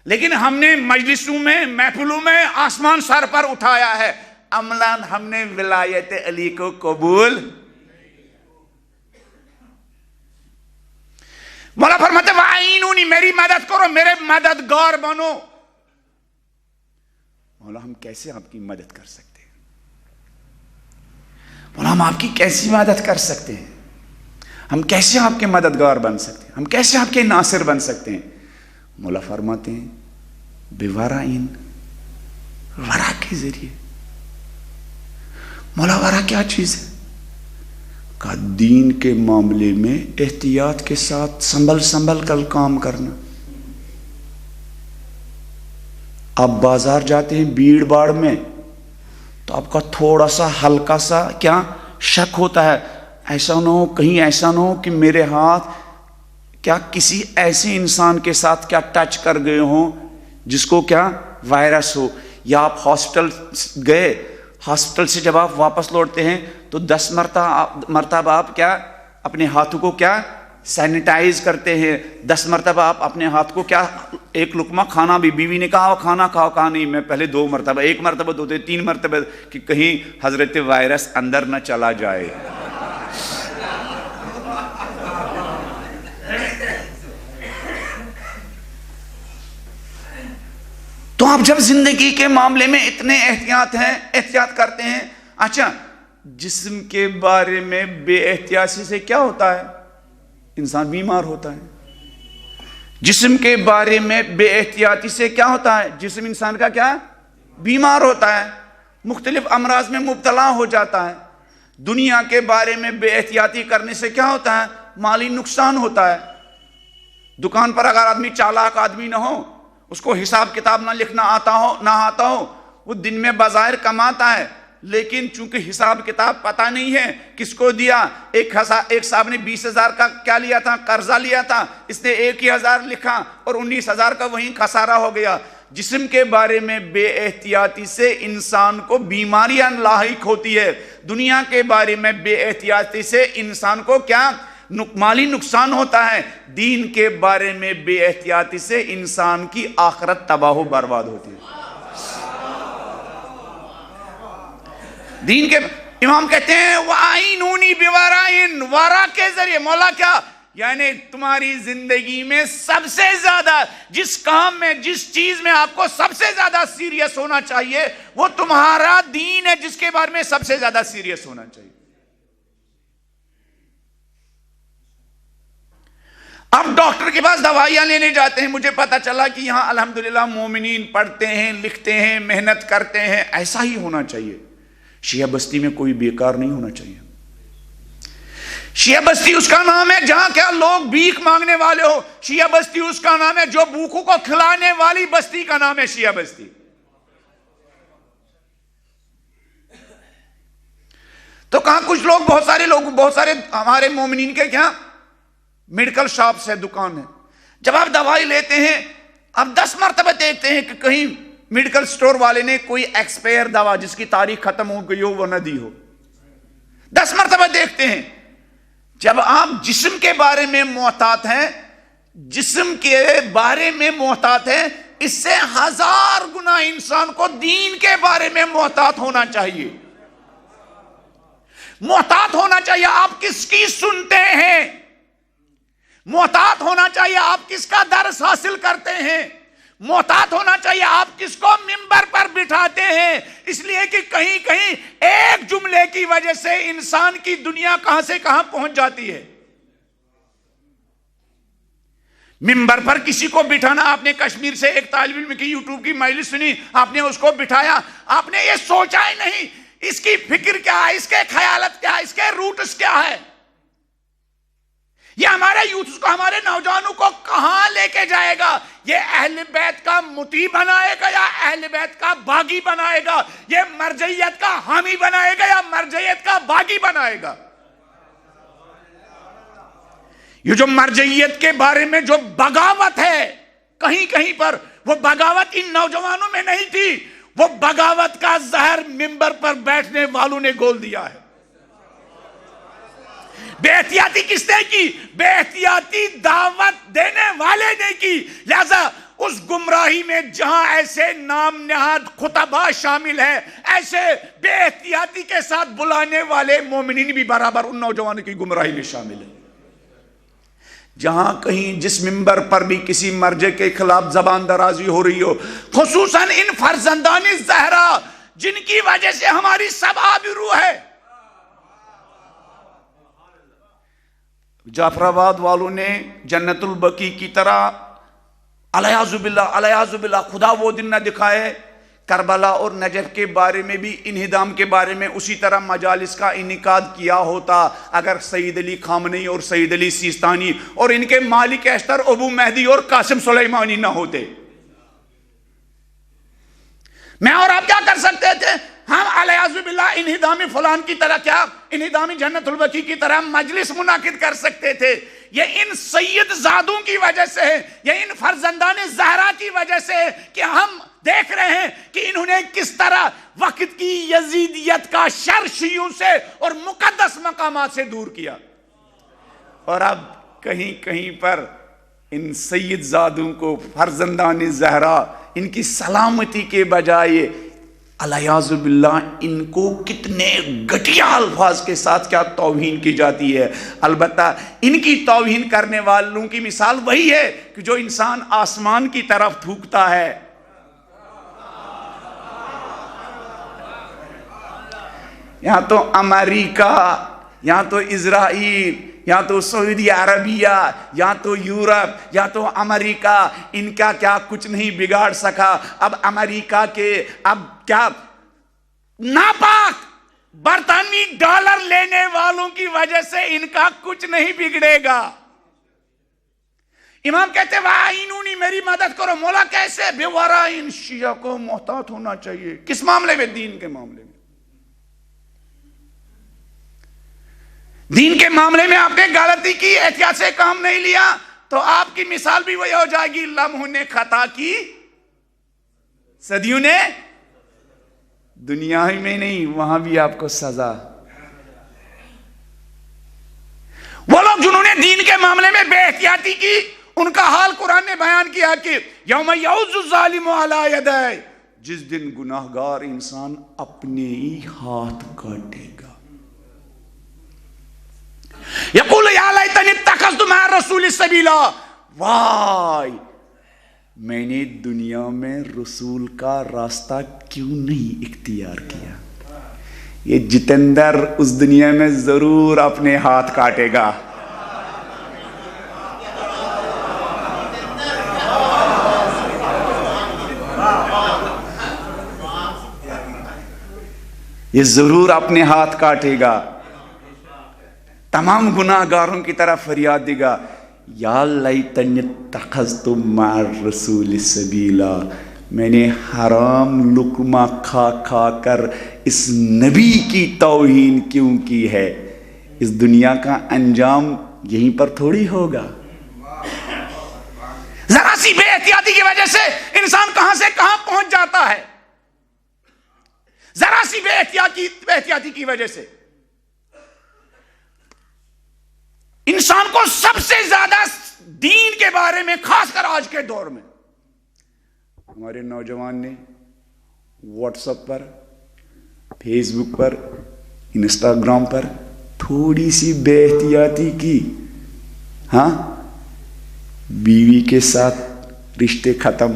لیکن ہم نے مجلسوں میں, محفلوں میں آسمان سر پر اٹھایا ہے, عملاً ہم نے ولایت علی کو قبول. مولا فرماتے وَعَيْنُونِ, میری مدد کرو, میرے مددگار بنو. مولا ہم کیسے آپ کی مدد کر سکتے ہیں؟ مولا ہم آپ کی کیسی مدد کر سکتے ہیں؟ ہم کیسے آپ کے مددگار بن سکتے ہیں؟ ہم کیسے آپ کے ناصر بن سکتے ہیں؟ مولا فرماتے ہیں بِوَرَئِن, ورا کے ذریعے. مولا ورا کیا چیز ہے؟ کہ دین کے معاملے میں احتیاط کے ساتھ سنبھل کر کام کرنا. آپ بازار جاتے ہیں بھیڑ باڑ میں تو آپ کا تھوڑا سا ہلکا سا کیا شک ہوتا ہے, ایسا نہ ہو, کہیں ایسا نہ ہو کہ میرے ہاتھ کیا کسی ایسے انسان کے ساتھ کیا ٹچ کر گئے ہوں جس کو کیا وائرس ہو. یا آپ ہاسپٹل گئے, ہاسپٹل سے جب آپ واپس لوٹتے ہیں تو 10 مرتبہ آپ کیا اپنے ہاتھوں کو کیا سینیٹائز کرتے ہیں 10 مرتبہ آپ اپنے ہاتھ کو کیا ایک لقمہ کھانا بھی، بیوی نے کہا کھانا کھاؤ، کہا نہیں میں پہلے 2 مرتبہ، 1 مرتبہ دھوتے 3 مرتبہ کہ کہیں حضرت وائرس اندر نہ چلا جائے. تو آپ جب زندگی کے معاملے میں اتنے احتیاط کرتے ہیں. اچھا جسم کے بارے میں بے احتیاطی سے کیا ہوتا ہے؟ انسان بیمار ہوتا ہے. جسم کے بارے میں بے احتیاطی سے کیا ہوتا ہے؟ جسم انسان کا کیا ہے؟ بیمار ہوتا ہے، مختلف امراض میں مبتلا ہو جاتا ہے. دنیا کے بارے میں بے احتیاطی کرنے سے کیا ہوتا ہے؟ مالی نقصان ہوتا ہے. دکان پر اگر آدمی چالاک آدمی نہ ہو، اس کو حساب کتاب نہ لکھنا آتا ہو، وہ دن میں بظاہر کماتا ہے، لیکن چونکہ حساب کتاب پتہ نہیں ہے کس کو دیا. ایک صاحب نے 20,000 کا کیا لیا تھا؟ قرضہ لیا تھا، اس نے 1,000 لکھا اور 19,000 کا وہیں خسارہ ہو گیا. جسم کے بارے میں بے احتیاطی سے انسان کو بیماریاں لاحق ہوتی ہے. دنیا کے بارے میں بے احتیاطی سے انسان کو کیا مالی نقصان ہوتا ہے. دین کے بارے میں بے احتیاطی سے انسان کی آخرت تباہ و برباد ہوتی ہے. دین کے امام کہتے ہیں وَآئِنُونِي بِوَرَائِن، ورا کے ذریعے. مولا کیا یعنی تمہاری زندگی میں سب سے زیادہ جس کام میں جس چیز میں آپ کو سب سے زیادہ سیریس ہونا چاہیے وہ تمہارا دین ہے، جس کے بارے میں سب سے زیادہ سیریس ہونا چاہیے. اب ڈاکٹر کے پاس دوائیاں لینے جاتے ہیں، مجھے پتا چلا کہ یہاں الحمدللہ مومنین پڑھتے ہیں، لکھتے ہیں، محنت کرتے ہیں. ایسا ہی ہونا چاہیے. شیعہ بستی میں کوئی بیکار نہیں ہونا چاہیے. شیعہ بستی اس کا نام ہے جہاں کیا لوگ بھیک مانگنے والے ہو. شیعہ بستی اس کا نام ہے جو بھوکوں کو کھلانے والی بستی کا نام ہے شیعہ بستی. تو کہاں کچھ لوگ بہت سارے ہمارے مومنین کے کیا میڈیکل شاپس ہے، دکان ہے. جب آپ دوائی لیتے ہیں آپ 10 مرتبہ دیکھتے ہیں کہ کہیں میڈیکل سٹور والے نے کوئی ایکسپائر دوا جس کی تاریخ ختم ہو گئی ہو وہ نہ دی ہو. 10 مرتبہ دیکھتے ہیں. جب آپ جسم کے بارے میں محتاط ہیں، جسم کے بارے میں محتاط ہیں، اس سے 1000 گنا انسان کو دین کے بارے میں محتاط ہونا چاہیے. محتاط ہونا چاہیے آپ کس کی سنتے ہیں، محتاط ہونا چاہیے آپ کس کا درس حاصل کرتے ہیں، محتاط ہونا چاہیے آپ کس کو منبر پر بٹھاتے ہیں. اس لیے کہ کہیں کہیں ایک جملے کی وجہ سے انسان کی دنیا کہاں سے کہاں پہنچ جاتی ہے. منبر پر کسی کو بٹھانا، آپ نے کشمیر سے ایک طالب علم کی یوٹیوب کی مجلس سنی، آپ نے اس کو بٹھایا، آپ نے یہ سوچا ہی نہیں اس کی فکر کیا ہے، اس کے خیالات کیا ہے، اس کے روٹس کیا ہے. یہ ہمارے یوتھ کو، ہمارے نوجوانوں کو کہاں لے کے جائے گا؟ یہ اہل بیت کا مطیع بنائے گا یا اہل بیت کا باغی بنائے گا؟ یہ مرجعیت کا حامی بنائے گا یا مرجعیت کا باغی بنائے گا؟ یہ جو مرجعیت کے بارے میں جو بغاوت ہے کہیں کہیں پر، وہ بغاوت ان نوجوانوں میں نہیں تھی، وہ بغاوت کا زہر منبر پر بیٹھنے والوں نے گھول دیا ہے. بے احتیاطی کس نے کی؟ بے احتیاطی دعوت دینے والے نے کی. لہذا اس گمراہی میں جہاں ایسے نام نہاد خطبہ شامل ہیں، ایسے بے احتیاطی کے ساتھ بلانے والے مومنین بھی برابر ان نوجوانوں کی گمراہی میں شامل ہیں. جہاں کہیں جس منبر پر بھی کسی مرجع کے خلاف زبان درازی ہو رہی ہو، خصوصاً ان فرزندان زہرا جن کی وجہ سے ہماری سب آبرو ہے. جعفر آباد والوں نے جنت البقیع کی طرح الیاذ باللہ خدا وہ دن نہ دکھائے. کربلا اور نجف کے بارے میں بھی انہدام کے بارے میں اسی طرح مجالس کا انعقاد کیا ہوتا اگر سید علی خامنئی اور سید علی سیستانی اور ان کے مالک اشتر ابو مہدی اور قاسم سلیمانی نہ ہوتے. میں اور آپ کیا کر سکتے تھے؟ ہم الیاذ باللہ انہدام فلان کی طرح، کیا انہدام جنت البقیع کی طرح مجلس منعقد کر سکتے تھے. یہ ان سید زادوں کی وجہ سے ہے، یہ ان فرزندان زہرا کی وجہ سے ہے کہ ہم دیکھ رہے ہیں کہ انہوں نے کس طرح وقت کی یزیدیت کا شر شیعوں سے اور مقدس مقامات سے دور کیا. اور اب کہیں کہیں پر ان سید زادوں کو، فرزندان زہرا، ان کی سلامتی کے بجائے الیاذ باللہ ان کو کتنے گھٹیا الفاظ کے ساتھ کیا توہین کی جاتی ہے۔ البتہ ان کی توہین کرنے والوں کی مثال وہی ہے کہ جو انسان آسمان کی طرف تھوکتا ہے۔ یہاں تو امریکہ، یہاں تو اسرائیل، یہاں تو سعودی عربیہ، یہاں تو یورپ، یہاں تو امریکہ، ان کا کیا کچھ نہیں بگاڑ سکا۔ اب امریکہ کے اب کیا ناپاک برطانوی ڈالر لینے والوں کی وجہ سے ان کا کچھ نہیں بگڑے گا۔ امام کہتے ہیں وَعَيْنُونِ میری مدد کرو۔ مولا کیسے؟ بے ورائن، شیعہ کو محتاط ہونا چاہیے۔ کس معاملے میں؟ دین کے معاملے میں۔ دین کے معاملے میں آپ نے غلطی کی، احتیاط سے کام نہیں لیا تو آپ کی مثال بھی وہی ہو جائے گی، لمحوں نے خطا کی صدیوں نے، دنیا ہی میں نہیں وہاں بھی آپ کو سزا۔ وہ لوگ جنہوں نے دین کے معاملے میں بے احتیاطی کی، ان کا حال قرآن نے بیان کیا کہ یوم یعض الظالم علی یدیہ، جس دن گناہگار انسان اپنے ہی ہاتھ کاٹے گا۔ یقول یا لیتنی اتخذت مع الرسول سبیلا، وائے میں نے دنیا میں رسول کا راستہ کیوں نہیں اختیار کیا۔ یہ جتندر اس دنیا میں ضرور اپنے ہاتھ کاٹے گا۔ یہ ضرور اپنے ہاتھ کاٹے گا، تمام گناہ گاروں کی طرف فریاد دے گا، یا لیتنی اتخذت مع الرسول سبیلا، میں نے حرام لقمہ کھا کھا کر اس نبی کی توہین کیوں کی ہے۔ اس دنیا کا انجام یہیں پر تھوڑی ہوگا۔ ذرا سی بے احتیاطی کی وجہ سے انسان کہاں سے کہاں پہنچ جاتا ہے، ذرا سی بے احتیاطی کی وجہ سے انسان کو سب سے زیادہ دین کے بارے میں، خاص کر آج کے دور میں، ہمارے نوجوان نے واٹس ایپ پر، فیس بک پر، انسٹاگرام پر تھوڑی سی بے احتیاطی کی، ہاں بیوی کے ساتھ رشتے ختم،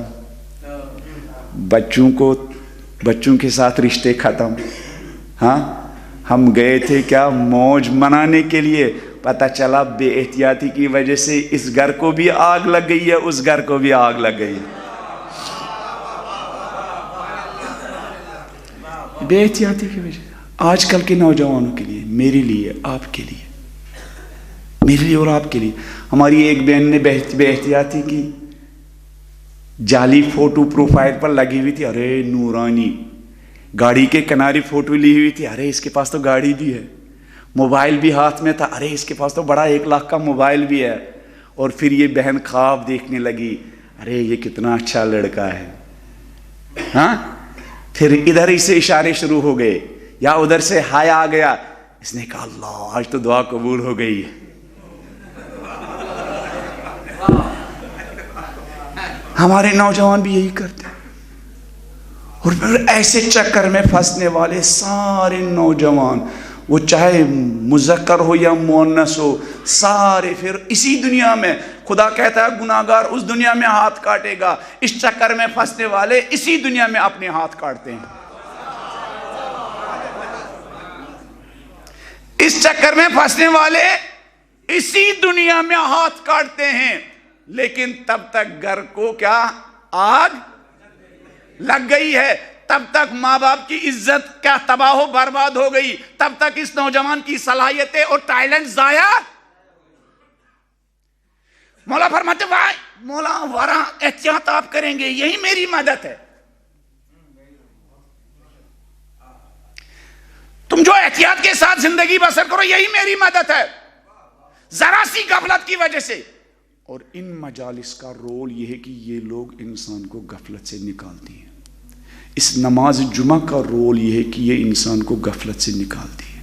بچوں کے ساتھ رشتے ختم، ہاں ہم گئے تھے کیا موج منانے کے لیے، پتہ چلا بے احتیاطی کی وجہ سے اس گھر کو بھی آگ لگ گئی ہے، اس گھر کو بھی آگ لگ گئی ہے۔ بے احتیاطی کی وجہ سے آج کل کے نوجوانوں کے لیے، میرے لیے، آپ کے لیے، میرے لیے اور آپ کے لیے، ہماری ایک بہن نے بے احتیاطی کی، جعلی فوٹو پروفائل پر لگی ہوئی تھی، ارے نورانی، گاڑی کے کنارے فوٹو لی ہوئی تھی، ارے اس کے پاس تو گاڑی بھی ہے، موبائل بھی ہاتھ میں تھا، ارے اس کے پاس تو بڑا 1 لاکھ کا موبائل بھی ہے، اور پھر یہ بہن خواب دیکھنے لگی، ارے یہ کتنا اچھا لڑکا ہے، ہاں پھر ادھر ہی سے اشارے شروع ہو گئے یا ادھر سے ہائے آ گیا، اس نے کہا اللہ آج تو دعا قبول ہو گئی۔ ہمارے نوجوان بھی یہی کرتے ہیں، اور پھر ایسے چکر میں پھنسنے والے سارے نوجوان، وہ چاہے مذکر ہو یا مؤنث ہو، سارے پھر اسی دنیا میں، خدا کہتا ہے گناہگار اس دنیا میں ہاتھ کاٹے گا، اس چکر میں پھنسنے والے اسی دنیا میں اپنے ہاتھ کاٹتے ہیں، اس چکر میں پھنسنے والے اسی دنیا میں ہاتھ کاٹتے ہیں، لیکن تب تک گھر کو کیا آگ لگ گئی ہے، تب تک ماں باپ کی عزت کیا تباہ و برباد ہو گئی، تب تک اس نوجوان کی صلاحیتیں اور ٹیلنٹ ضائع۔ مولا فرماتے ہیں مولا ورا احتیاط آپ کریں گے، یہی میری مدد ہے، تم جو احتیاط کے ساتھ زندگی بسر کرو یہی میری مدد ہے، ذرا سی غفلت کی وجہ سے۔ اور ان مجالس کا رول یہ ہے کہ یہ لوگ انسان کو غفلت سے نکالتی ہیں، اس نماز جمعہ کا رول یہ ہے کہ یہ انسان کو غفلت سے نکالتی ہے،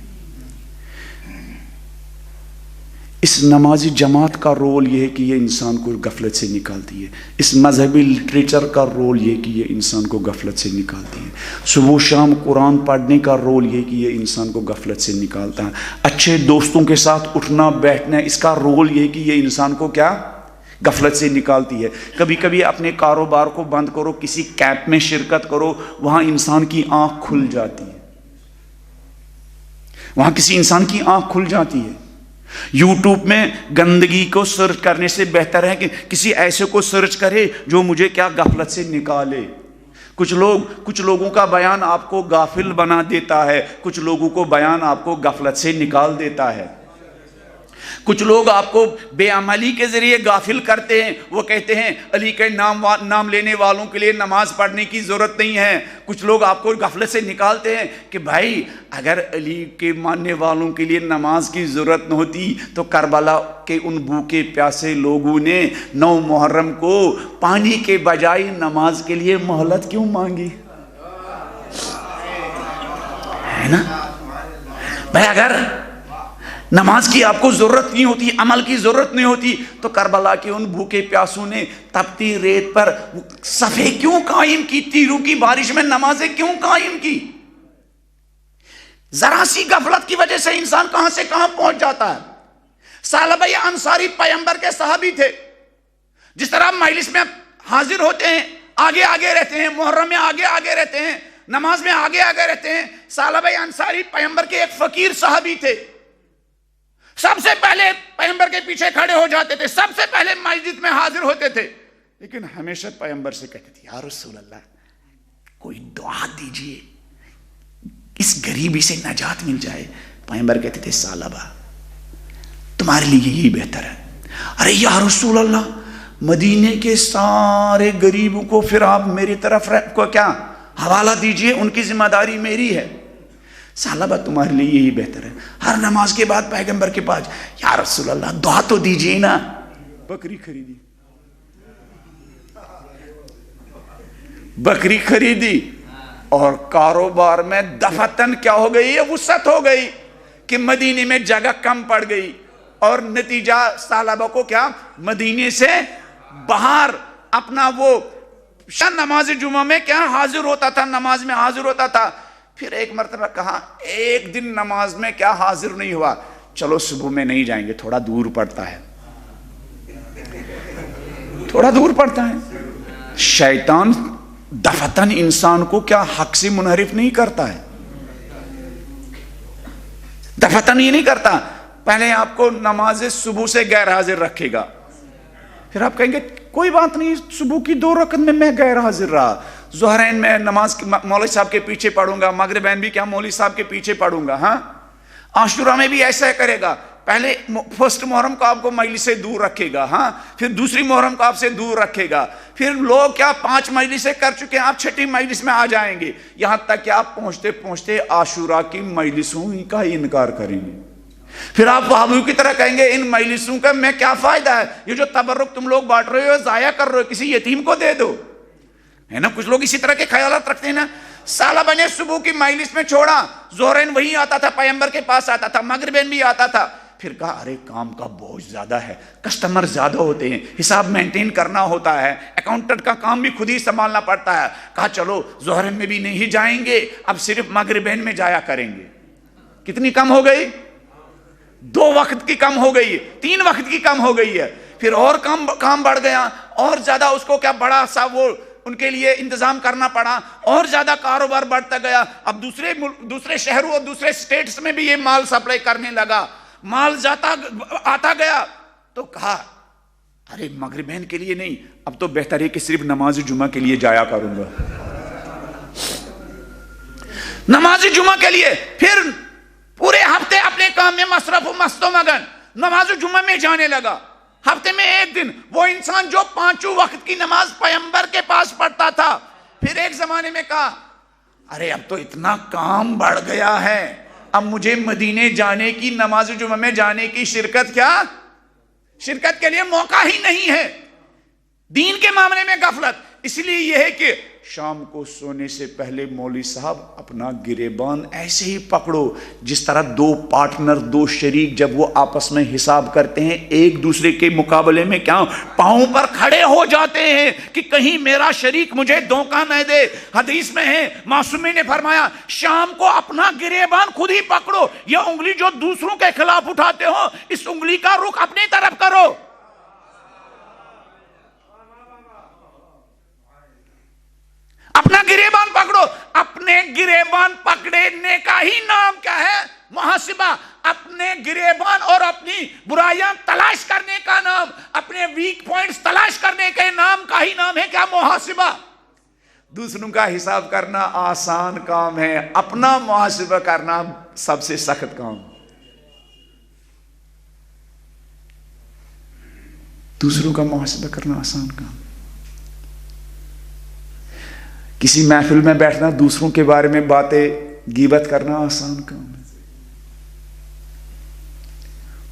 اس نمازی جماعت کا رول یہ ہے کہ یہ انسان کو غفلت سے نکالتی ہے. اس مذہبی لٹریچر کا رول یہ ہے کہ یہ انسان کو غفلت سے نکالتی ہے. صبح و شام قرآن پڑھنے کا رول یہ ہے کہ یہ انسان کو غفلت سے نکالتا ہے. اچھے دوستوں کے ساتھ اٹھنا بیٹھنا، اس کا رول یہ ہے کہ یہ انسان کو کیا غفلت سے نکالتی ہے. کبھی کبھی اپنے کاروبار کو بند کرو، کسی کیمپ میں شرکت کرو، وہاں انسان کی آنکھ کھل جاتی ہے. وہاں کسی انسان کی آنکھ کھل جاتی ہے. یوٹیوب میں گندگی کو سرچ کرنے سے بہتر ہے کہ کسی ایسے کو سرچ کرے جو مجھے کیا غفلت سے نکالے. کچھ لوگوں کا بیان آپ کو غافل بنا دیتا ہے، کچھ لوگوں کو بیان آپ کو غفلت سے نکال دیتا ہے. کچھ لوگ آپ کو بے عملی کے ذریعے غافل کرتے ہیں. وہ کہتے ہیں علی کے نام لینے والوں کے لیے نماز پڑھنے کی ضرورت نہیں ہے. کچھ لوگ آپ کو غفلت سے نکالتے ہیں کہ بھائی اگر علی کے ماننے والوں کے لیے نماز کی ضرورت نہ ہوتی تو کربلا کے ان بھوکے پیاسے لوگوں نے 9 محرم کو پانی کے بجائے نماز کے لیے مہلت کیوں مانگی؟ ہے نا بھائی، اگر نماز کی آپ کو ضرورت نہیں ہوتی، عمل کی ضرورت نہیں ہوتی تو کربلا کے ان بھوکے پیاسوں نے تپتی ریت پر صفیں کیوں قائم کی؟ تیروں کی بارش میں نمازیں کیوں قائم کی؟ ذرا سی غفلت کی وجہ سے انسان کہاں سے کہاں پہنچ جاتا ہے. ثعلبہ انصاری پیغمبر کے صحابی تھے. جس طرح مجلس میں حاضر ہوتے ہیں، آگے آگے رہتے ہیں، محرم میں آگے آگے رہتے ہیں، نماز میں آگے آگے رہتے ہیں. ثعلبہ انصاری پیغمبر کے ایک فقیر صحابی تھے. سب سے پہلے پیغمبر کے پیچھے کھڑے ہو جاتے تھے، سب سے پہلے مسجد میں حاضر ہوتے تھے، لیکن ہمیشہ پیغمبر سے کہتے تھے یا رسول اللہ کوئی دعا دیجئے، اس غریبی سے نجات مل جائے. پیغمبر کہتے تھے ثعلبہ تمہارے لیے یہی بہتر ہے. ارے یا رسول اللہ مدینے کے سارے غریبوں کو پھر آپ میری طرف کو کیا حوالہ دیجئے، ان کی ذمہ داری میری ہے. ثعلبہ تمہارے لیے یہی بہتر ہے. ہر نماز کے بعد پیغمبر کے پاس یا رسول اللہ دعا تو دیجئے نا. بکری خریدی اور کاروبار میں دفعتاً کیا ہو گئی ہے، وسعت ہو گئی کہ مدینے میں جگہ کم پڑ گئی، اور نتیجہ ثعلبہ کو کیا مدینے سے باہر اپنا وہ نماز جمعہ میں کیا حاضر ہوتا تھا، نماز میں حاضر ہوتا تھا. پھر ایک مرتبہ کہا ایک دن نماز میں کیا حاضر نہیں ہوا، چلو صبح میں نہیں جائیں گے، تھوڑا دور پڑتا ہے، تھوڑا دور پڑتا ہے. شیطان دفعتاً انسان کو کیا حق سے منحرف نہیں کرتا ہے، دفعتاً یہ نہیں کرتا. پہلے آپ کو نماز صبح سے غیر حاضر رکھے گا، پھر آپ کہیں گے کوئی بات نہیں صبح کی 2 رکعت میں غیر حاضر رہا، ظہرین میں نماز مولوی صاحب کے پیچھے پڑھوں گا، مغربین بھی کیا مولوی صاحب کے پیچھے پڑھوں گا. ہاں عاشورہ میں بھی ایسا کرے گا، پہلے فرسٹ محرم کو آپ کو مجلس سے دور رکھے گا، ہاں پھر دوسری محرم کو آپ سے دور رکھے گا، پھر لوگ کیا 5 مجلسیں کر چکے ہیں، آپ 6ٹھی مجلس میں آ جائیں گے، یہاں تک کہ آپ پہنچتے پہنچتے عاشورہ کی مجلسوں کا انکار کریں گے. پھر آپ وہابیوں کی طرح کہیں گے ان مجلسوں کا میں کیا فائدہ ہے، یہ جو تبرک تم لوگ بانٹ رہے ہو ضائع کر رہے ہو، کسی یتیم کو دے دو. ہے نا کچھ لوگ اسی طرح کے خیالات رکھتے ہیں نا. ثعلبہ نے صبح کی مجلس میں چھوڑا، ظہرین وہیں آتا تھا، پیغمبر کے پاس آتا تھا، مغربین بھی آتا تھا. پھر کہا ارے کام کا بوجھ زیادہ ہے، کسٹمر زیادہ ہوتے ہیں، حساب مینٹین کرنا ہوتا ہے، اکاؤنٹنٹ کا کام بھی خود ہی سنبھالنا پڑتا ہے. کہا چلو ظہرین میں بھی نہیں جائیں گے، اب صرف مغربین میں جایا کریں گے. کتنی کم ہو گئی؟ 2 وقت کی کم ہو گئی ہے، 3 وقت کی کم ہو گئی ہے. پھر اور کام بڑھ گیا، اور زیادہ اس کو کیا بڑا سا وہ ان کے لیے انتظام کرنا پڑا، اور زیادہ کاروبار بڑھتا گیا. اب دوسرے شہروں اور دوسرے سٹیٹس میں بھی یہ مال سپلائی کرنے لگا، مال آتا گیا. تو کہا ارے مغربین کے لیے نہیں، اب تو بہتر ہے کہ صرف نماز جمعہ کے لیے جایا کروں گا، نماز جمعہ کے لیے. پھر پورے ہفتے اپنے کام میں مصرف و مست و مگن، نماز جمعہ میں جانے لگا. ہفتے میں ایک دن وہ انسان جو 5 وقت کی نماز پیغمبر کے پاس پڑھتا تھا، پھر ایک زمانے میں کہا ارے اب تو اتنا کام بڑھ گیا ہے، اب مجھے مدینے جانے کی، نماز جمعہ میں جانے کی شرکت کے لیے موقع ہی نہیں ہے. دین کے معاملے میں غفلت. اس لیے یہ ہے کہ شام کو سونے سے پہلے مولوی صاحب اپنا گریبان ایسے ہی پکڑو جس طرح دو پارٹنر، دو شریک جب وہ آپس میں حساب کرتے ہیں ایک دوسرے کے مقابلے میں کیا پاؤں پر کھڑے ہو جاتے ہیں کہ کہیں میرا شریک مجھے دھوکہ نہ دے۔ حدیث میں ہے معصومی نے فرمایا شام کو اپنا گریبان خود ہی پکڑو، یہ انگلی جو دوسروں کے خلاف اٹھاتے ہو اس انگلی کا رخ اپنی طرف کرو۔ اپنا گریبان پکڑو۔ اپنے گریبان پکڑنے کا ہی نام کیا ہے؟ محاسبہ۔ اپنے گریبان اور اپنی برائیاں تلاش کرنے کا نام، اپنے ویک پوائنٹس تلاش کرنے کے نام کا ہی نام ہے کیا؟ محاسبہ۔ دوسروں کا حساب کرنا آسان کام ہے، اپنا محاسبہ کرنا سب سے سخت کام۔ دوسروں کا محاسبہ کرنا آسان کام، کسی محفل میں بیٹھنا دوسروں کے بارے میں باتیں غیبت کرنا آسان کام ہے۔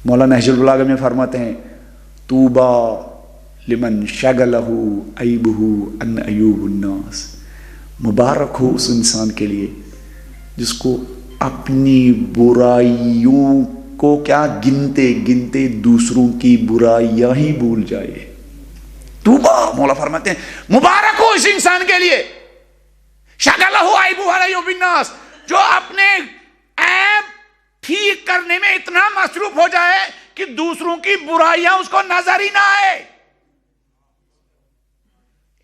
مولانا نہج البلاغہ میں فرماتے ہیں طوبیٰ لمن شغلہ عیبہ عن عیوب الناس، مبارک ہو اس انسان کے لیے جس کو اپنی برائیوں کو کیا گنتے گنتے دوسروں کی برائیاں ہی بھول جائے۔ طوبیٰ، مولا فرماتے ہیں مبارک ہو اس انسان کے لیے شغلہ عیبہ عن عیوب الناس، جو اپنے عیب ٹھیک کرنے میں اتنا مصروف ہو جائے کہ دوسروں کی برائیاں اس کو نظر ہی نہ آئے۔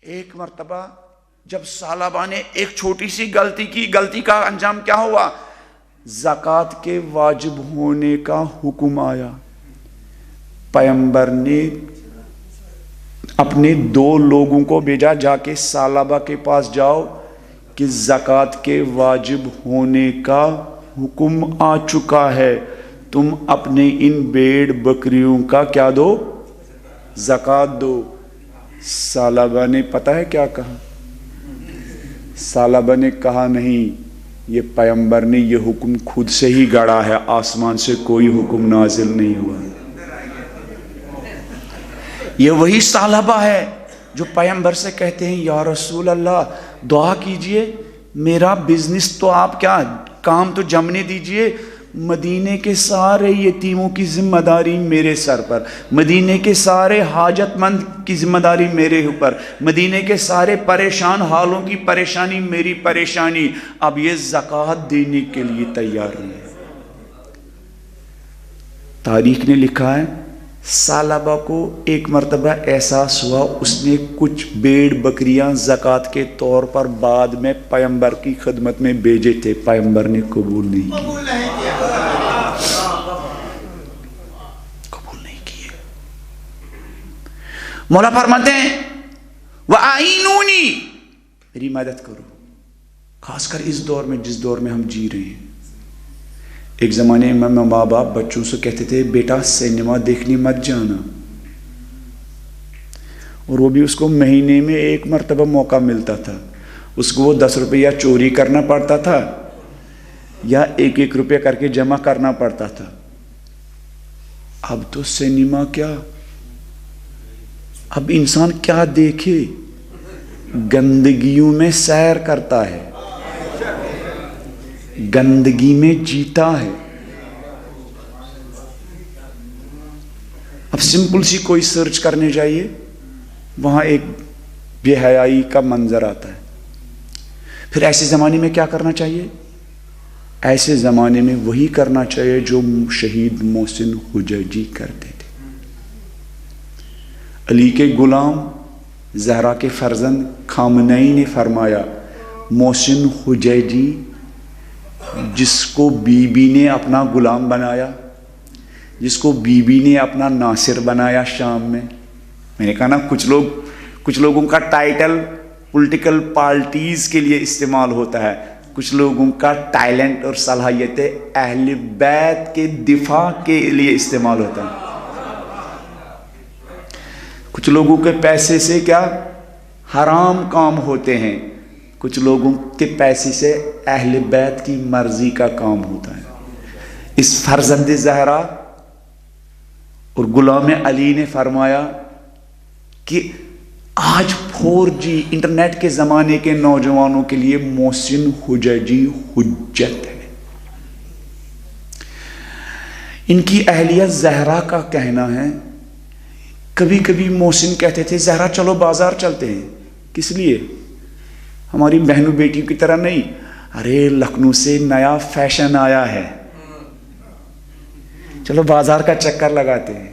ایک مرتبہ جب صحابہ نے ایک چھوٹی سی غلطی کی، غلطی کا انجام کیا ہوا؟ زکوٰۃ کے واجب ہونے کا حکم آیا۔ پیغمبر نے اپنے دو لوگوں کو بھیجا، جا کے صحابہ کے پاس جاؤ کہ زکوٰۃ کے واجب ہونے کا حکم آ چکا ہے، تم اپنے ان بھیڑ بکریوں کا کیا دو؟ زکوٰۃ دو۔ صحابہ نے پتہ ہے کیا کہا؟ صحابہ نے کہا نہیں، یہ پیغمبر نے یہ حکم خود سے ہی گڑا ہے، آسمان سے کوئی حکم نازل نہیں ہوا۔ یہ وہی صحابہ ہے جو پیغمبر سے کہتے ہیں یا رسول اللہ دعا کیجئے، میرا بزنس تو آپ کیا کام تو جمنے دیجئے، مدینے کے سارے یتیموں کی ذمہ داری میرے سر پر، مدینے کے سارے حاجت مند کی ذمہ داری میرے اوپر، مدینے کے سارے پریشان حالوں کی پریشانی میری پریشانی، اب یہ زکوٰۃ دینے کے لیے تیار نہیں ہے۔ تاریخ نے لکھا ہے صحابہ کو ایک مرتبہ احساس ہوا، اس نے کچھ بھیڑ بکریاں زکوٰۃ کے طور پر بعد میں پیغمبر کی خدمت میں بھیجے تھے، پیغمبر نے قبول نہیں کیے۔ مولا فرماتے ہیں وَأَعِینُونِی، میری مدد کرو، خاص کر اس دور میں جس دور میں ہم جی رہے ہیں۔ ایک زمانے میں ماں باپ بچوں سے کہتے تھے بیٹا سینما دیکھنے مت جانا، اور وہ بھی اس کو مہینے میں ایک مرتبہ موقع ملتا تھا، اس کو وہ 10 روپیہ چوری کرنا پڑتا تھا یا 1 روپیہ کر کے جمع کرنا پڑتا تھا۔ اب تو سینما کیا، اب انسان کیا دیکھے، گندگیوں میں سیر کرتا ہے، گندگی میں جیتا ہے۔ اب سمپل سی کوئی سرچ کرنے جائیے، وہاں ایک بے حیائی کا منظر آتا ہے۔ پھر ایسے زمانے میں کیا کرنا چاہیے؟ ایسے زمانے میں وہی کرنا چاہیے جو شہید محسن حجیجی کرتے تھے۔ علی کے غلام، زہرا کے فرزند خامنئی نے فرمایا محسن حجیجی جس کو بی بی نے اپنا غلام بنایا، جس کو بی بی نے اپنا ناصر بنایا شام میں نے کہا نا کچھ لوگوں کا ٹائٹل پولیٹیکل پارٹیز کے لیے استعمال ہوتا ہے، کچھ لوگوں کا ٹیلنٹ اور صلاحیتیں اہل بیت کے دفاع کے لیے استعمال ہوتا ہے۔ کچھ لوگوں کے پیسے سے کیا حرام کام ہوتے ہیں، کچھ لوگوں کے پیسے سے اہل بیت کی مرضی کا کام ہوتا ہے۔ اس فرزند زہرا اور غلام علی نے فرمایا کہ آج 4G انٹرنیٹ کے زمانے کے نوجوانوں کے لیے محسن حججی حجت ہے۔ ان کی اہلیہ زہرا کا کہنا ہے، کبھی کبھی محسن کہتے تھے زہرا چلو بازار چلتے ہیں، کس لیے؟ ہماری بہنوں بیٹیوں کی طرح نہیں، ارے لکھنؤ سے نیا فیشن آیا ہے، چلو بازار کا چکر لگاتے ہیں۔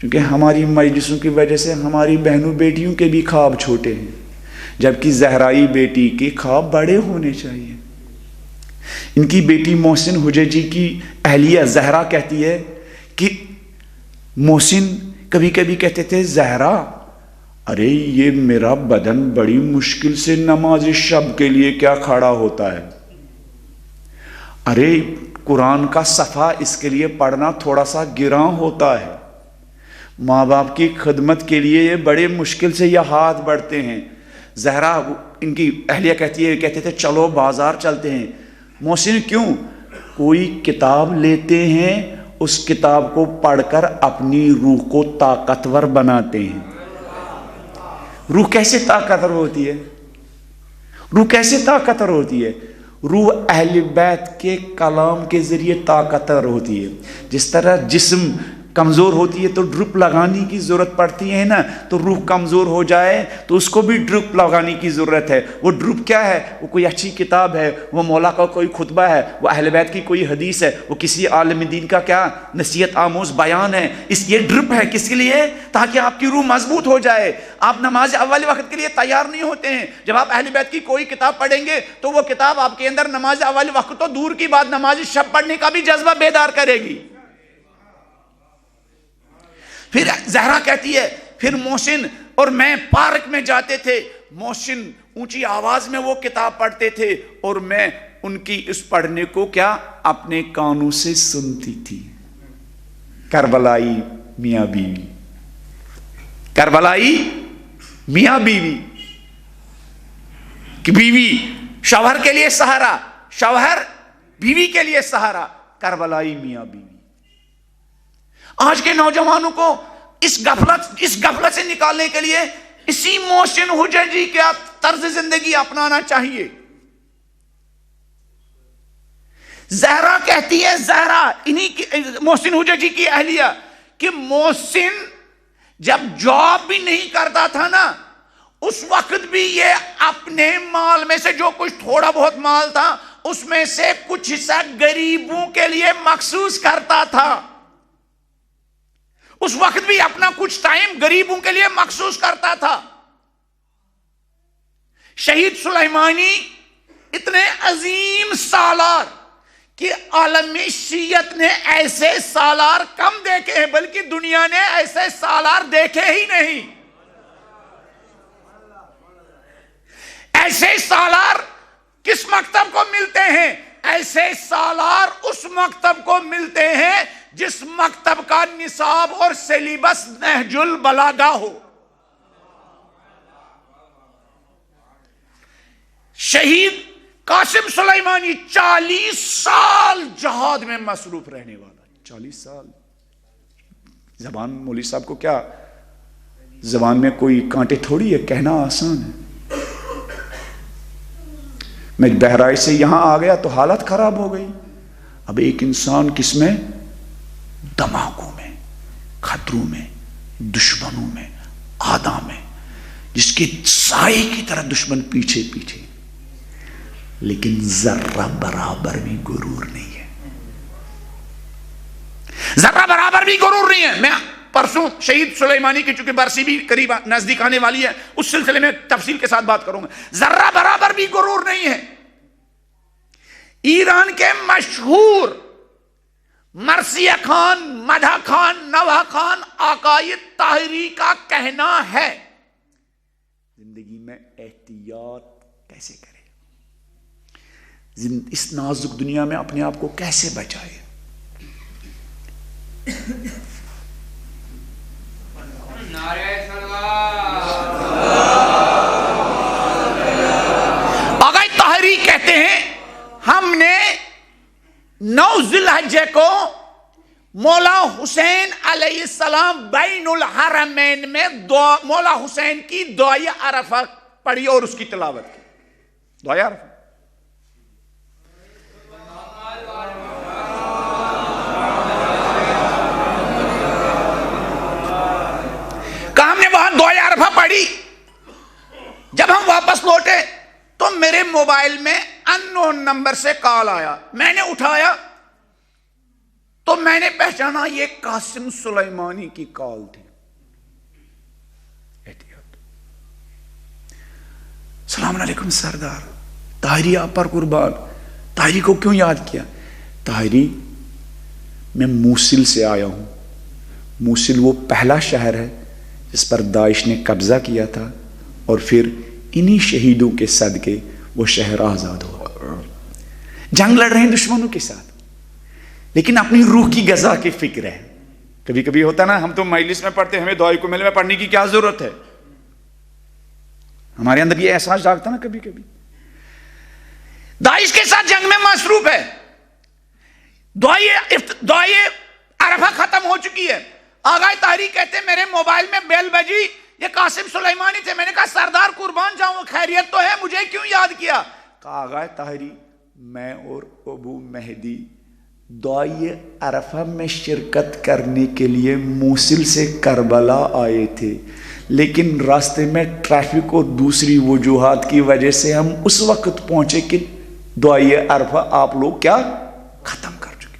کیونکہ ہماری مجلسوں کی وجہ سے ہماری بہنوں بیٹیوں کے بھی خواب چھوٹے ہیں، جبکہ زہرائی بیٹی کے خواب بڑے ہونے چاہیے۔ ان کی بیٹی محسن حججی کی اہلیہ زہرا کہتی ہے کہ محسن کبھی کبھی کہتے تھے زہرا ارے یہ میرا بدن بڑی مشکل سے نماز شب کے لیے کیا کھڑا ہوتا ہے، ارے قرآن کا صفحہ اس کے لیے پڑھنا تھوڑا سا گراں ہوتا ہے، ماں باپ کی خدمت کے لیے یہ بڑے مشکل سے یہ ہاتھ بڑھتے ہیں۔ زہرا ان کی اہلیہ کہتی ہے، کہتے تھے چلو بازار چلتے ہیں۔ محسن کیوں؟ کوئی کتاب لیتے ہیں، اس کتاب کو پڑھ کر اپنی روح کو طاقتور بناتے ہیں۔ روح کیسے طاقتور ہوتی ہے؟ روح کیسے طاقتور ہوتی ہے؟ روح اہل بیت کے کلام کے ذریعے طاقتور ہوتی ہے۔ جس طرح جسم کمزور ہوتی ہے تو ڈرپ لگانے کی ضرورت پڑتی ہے نا، تو روح کمزور ہو جائے تو اس کو بھی ڈرپ لگانے کی ضرورت ہے۔ وہ ڈرپ کیا ہے؟ وہ کوئی اچھی کتاب ہے، وہ مولا کا کوئی خطبہ ہے، وہ اہل بیت کی کوئی حدیث ہے، وہ کسی عالم دین کا کیا نصیحت آموز بیان ہے۔ یہ ڈرپ ہے کس کے لیے؟ تاکہ آپ کی روح مضبوط ہو جائے۔ آپ نماز اول وقت کے لیے تیار نہیں ہوتے ہیں، جب آپ اہل بیت کی کوئی کتاب پڑھیں گے تو وہ کتاب آپ کے اندر نماز اول وقت تو دور کی بات نماز شب پڑھنے کا بھی جذبہ بیدار کرے گی۔ پھر زہرا کہتی ہے پھر محسن اور میں پارک میں جاتے تھے، محسن اونچی آواز میں وہ کتاب پڑھتے تھے اور میں ان کی اس پڑھنے کو کیا اپنے کانوں سے سنتی تھی۔ کربلائی میاں بیوی، کربلائی میاں بیوی کہ بیوی شوہر کے لیے سہارا، شوہر بیوی کے لیے سہارا، کربلائی میاں بیوی۔ آج کے نوجوانوں کو اس غفلت سے نکالنے کے لیے اسی محسن حججی کا طرز زندگی اپنانا چاہیے۔ زہرا کہتی ہے، زہرا محسن حججی کی اہلیہ کہ محسن جب جاب بھی نہیں کرتا تھا نا، اس وقت بھی یہ اپنے مال میں سے جو کچھ تھوڑا بہت مال تھا اس میں سے کچھ حصہ غریبوں کے لیے مخصوص کرتا تھا۔ اس وقت بھی اپنا کچھ ٹائم غریبوں کے لیے مخصوص کرتا تھا۔ شہید سلیمانی اتنے عظیم سالار کہ عالم شیعت نے ایسے سالار کم دیکھے ہیں، بلکہ دنیا نے ایسے سالار دیکھے ہی نہیں۔ ایسے سالار کس مکتب کو ملتے ہیں؟ ایسے سالار اس مکتب کو ملتے ہیں جس مکتب کا نصاب اور سلیبس نہج البلاغہ ہو۔ شہید قاسم سلیمانی 40 سال جہاد میں مصروف رہنے والا، 40 سال۔ زبان مولوی صاحب کو کیا زبان میں کوئی کانٹے تھوڑی ہے، کہنا آسان ہے۔ میں بہرائچ سے یہاں آ گیا تو حالت خراب ہو گئی۔ اب ایک انسان کس میں؟ دماغوں میں، خطروں میں، دشمنوں میں، آدھا میں، جس کے سائے کی طرح دشمن پیچھے پیچھے، لیکن ذرہ برابر بھی غرور نہیں ہے، ذرہ برابر بھی غرور نہیں ہے۔ میں پرسوں شہید سلیمانی کی چونکہ برسی بھی قریب نزدیک آنے والی ہے، اس سلسلے میں تفصیل کے ساتھ بات کروں گا۔ ذرہ برابر بھی غرور نہیں ہے۔ ایران کے مشہور مرثیہ خان، مدح خان، نوح خان آقای طاہری کا کہنا ہے زندگی میں احتیاط کیسے کرے، اس نازک دنیا میں اپنے آپ کو کیسے بچائے۔ آقای طاہری کہتے ہیں ہم نے 9 ذی الحجہ کو مولا حسین علیہ السلام السلام بین الحرمین میں مولا حسین کی دعائے عرفہ پڑھی اور اس کی تلاوت کی. دعائے عرفہ کہ ہم نے وہاں دعائے عرفہ پڑھی. جب ہم واپس لوٹے تو میرے موبائل میں اننون نمبر سے کال آیا. میں نے اٹھایا تو میں نے پہچانا یہ قاسم سلیمانی کی کال تھی. احتیاط. السلام علیکم سردار، طاہری آپ پر قربان. طاہری کو کیوں یاد کیا؟ طاہری میں موصل سے آیا ہوں. موصل وہ پہلا شہر ہے جس پر داعش نے قبضہ کیا تھا اور پھر انہی شہیدوں کے صدقے وہ شہر آزاد ہوا. جنگ لڑ رہے ہیں دشمنوں کے ساتھ لیکن اپنی روح کی غذا کی فکر ہے. کبھی کبھی ہوتا نا، ہم تو مجلس میں پڑھتے ہمیں دعائے کو مل میں پڑھنے کی کیا ضرورت ہے؟ ہمارے اندر یہ احساس جاگتا نا کبھی کبھی. داعش کے ساتھ جنگ میں مصروف ہے. دعائے عرفہ ختم ہو چکی ہے. آغائے طاہری کہتے میرے موبائل میں بیل بجی، یہ قاسم سلیمانی تھے. میں نے کہا سردار قربان جاؤں، خیریت تو ہے، مجھے کیوں یاد کیا؟ کہا آغائے طاہری میں اور ابو مہدی دعائے عرفہ میں شرکت کرنے کے لیے موصل سے کربلا آئے تھے، لیکن راستے میں ٹریفک اور دوسری وجوہات کی وجہ سے ہم اس وقت پہنچے کہ دعائے عرفہ آپ لوگ کیا ختم کر چکے.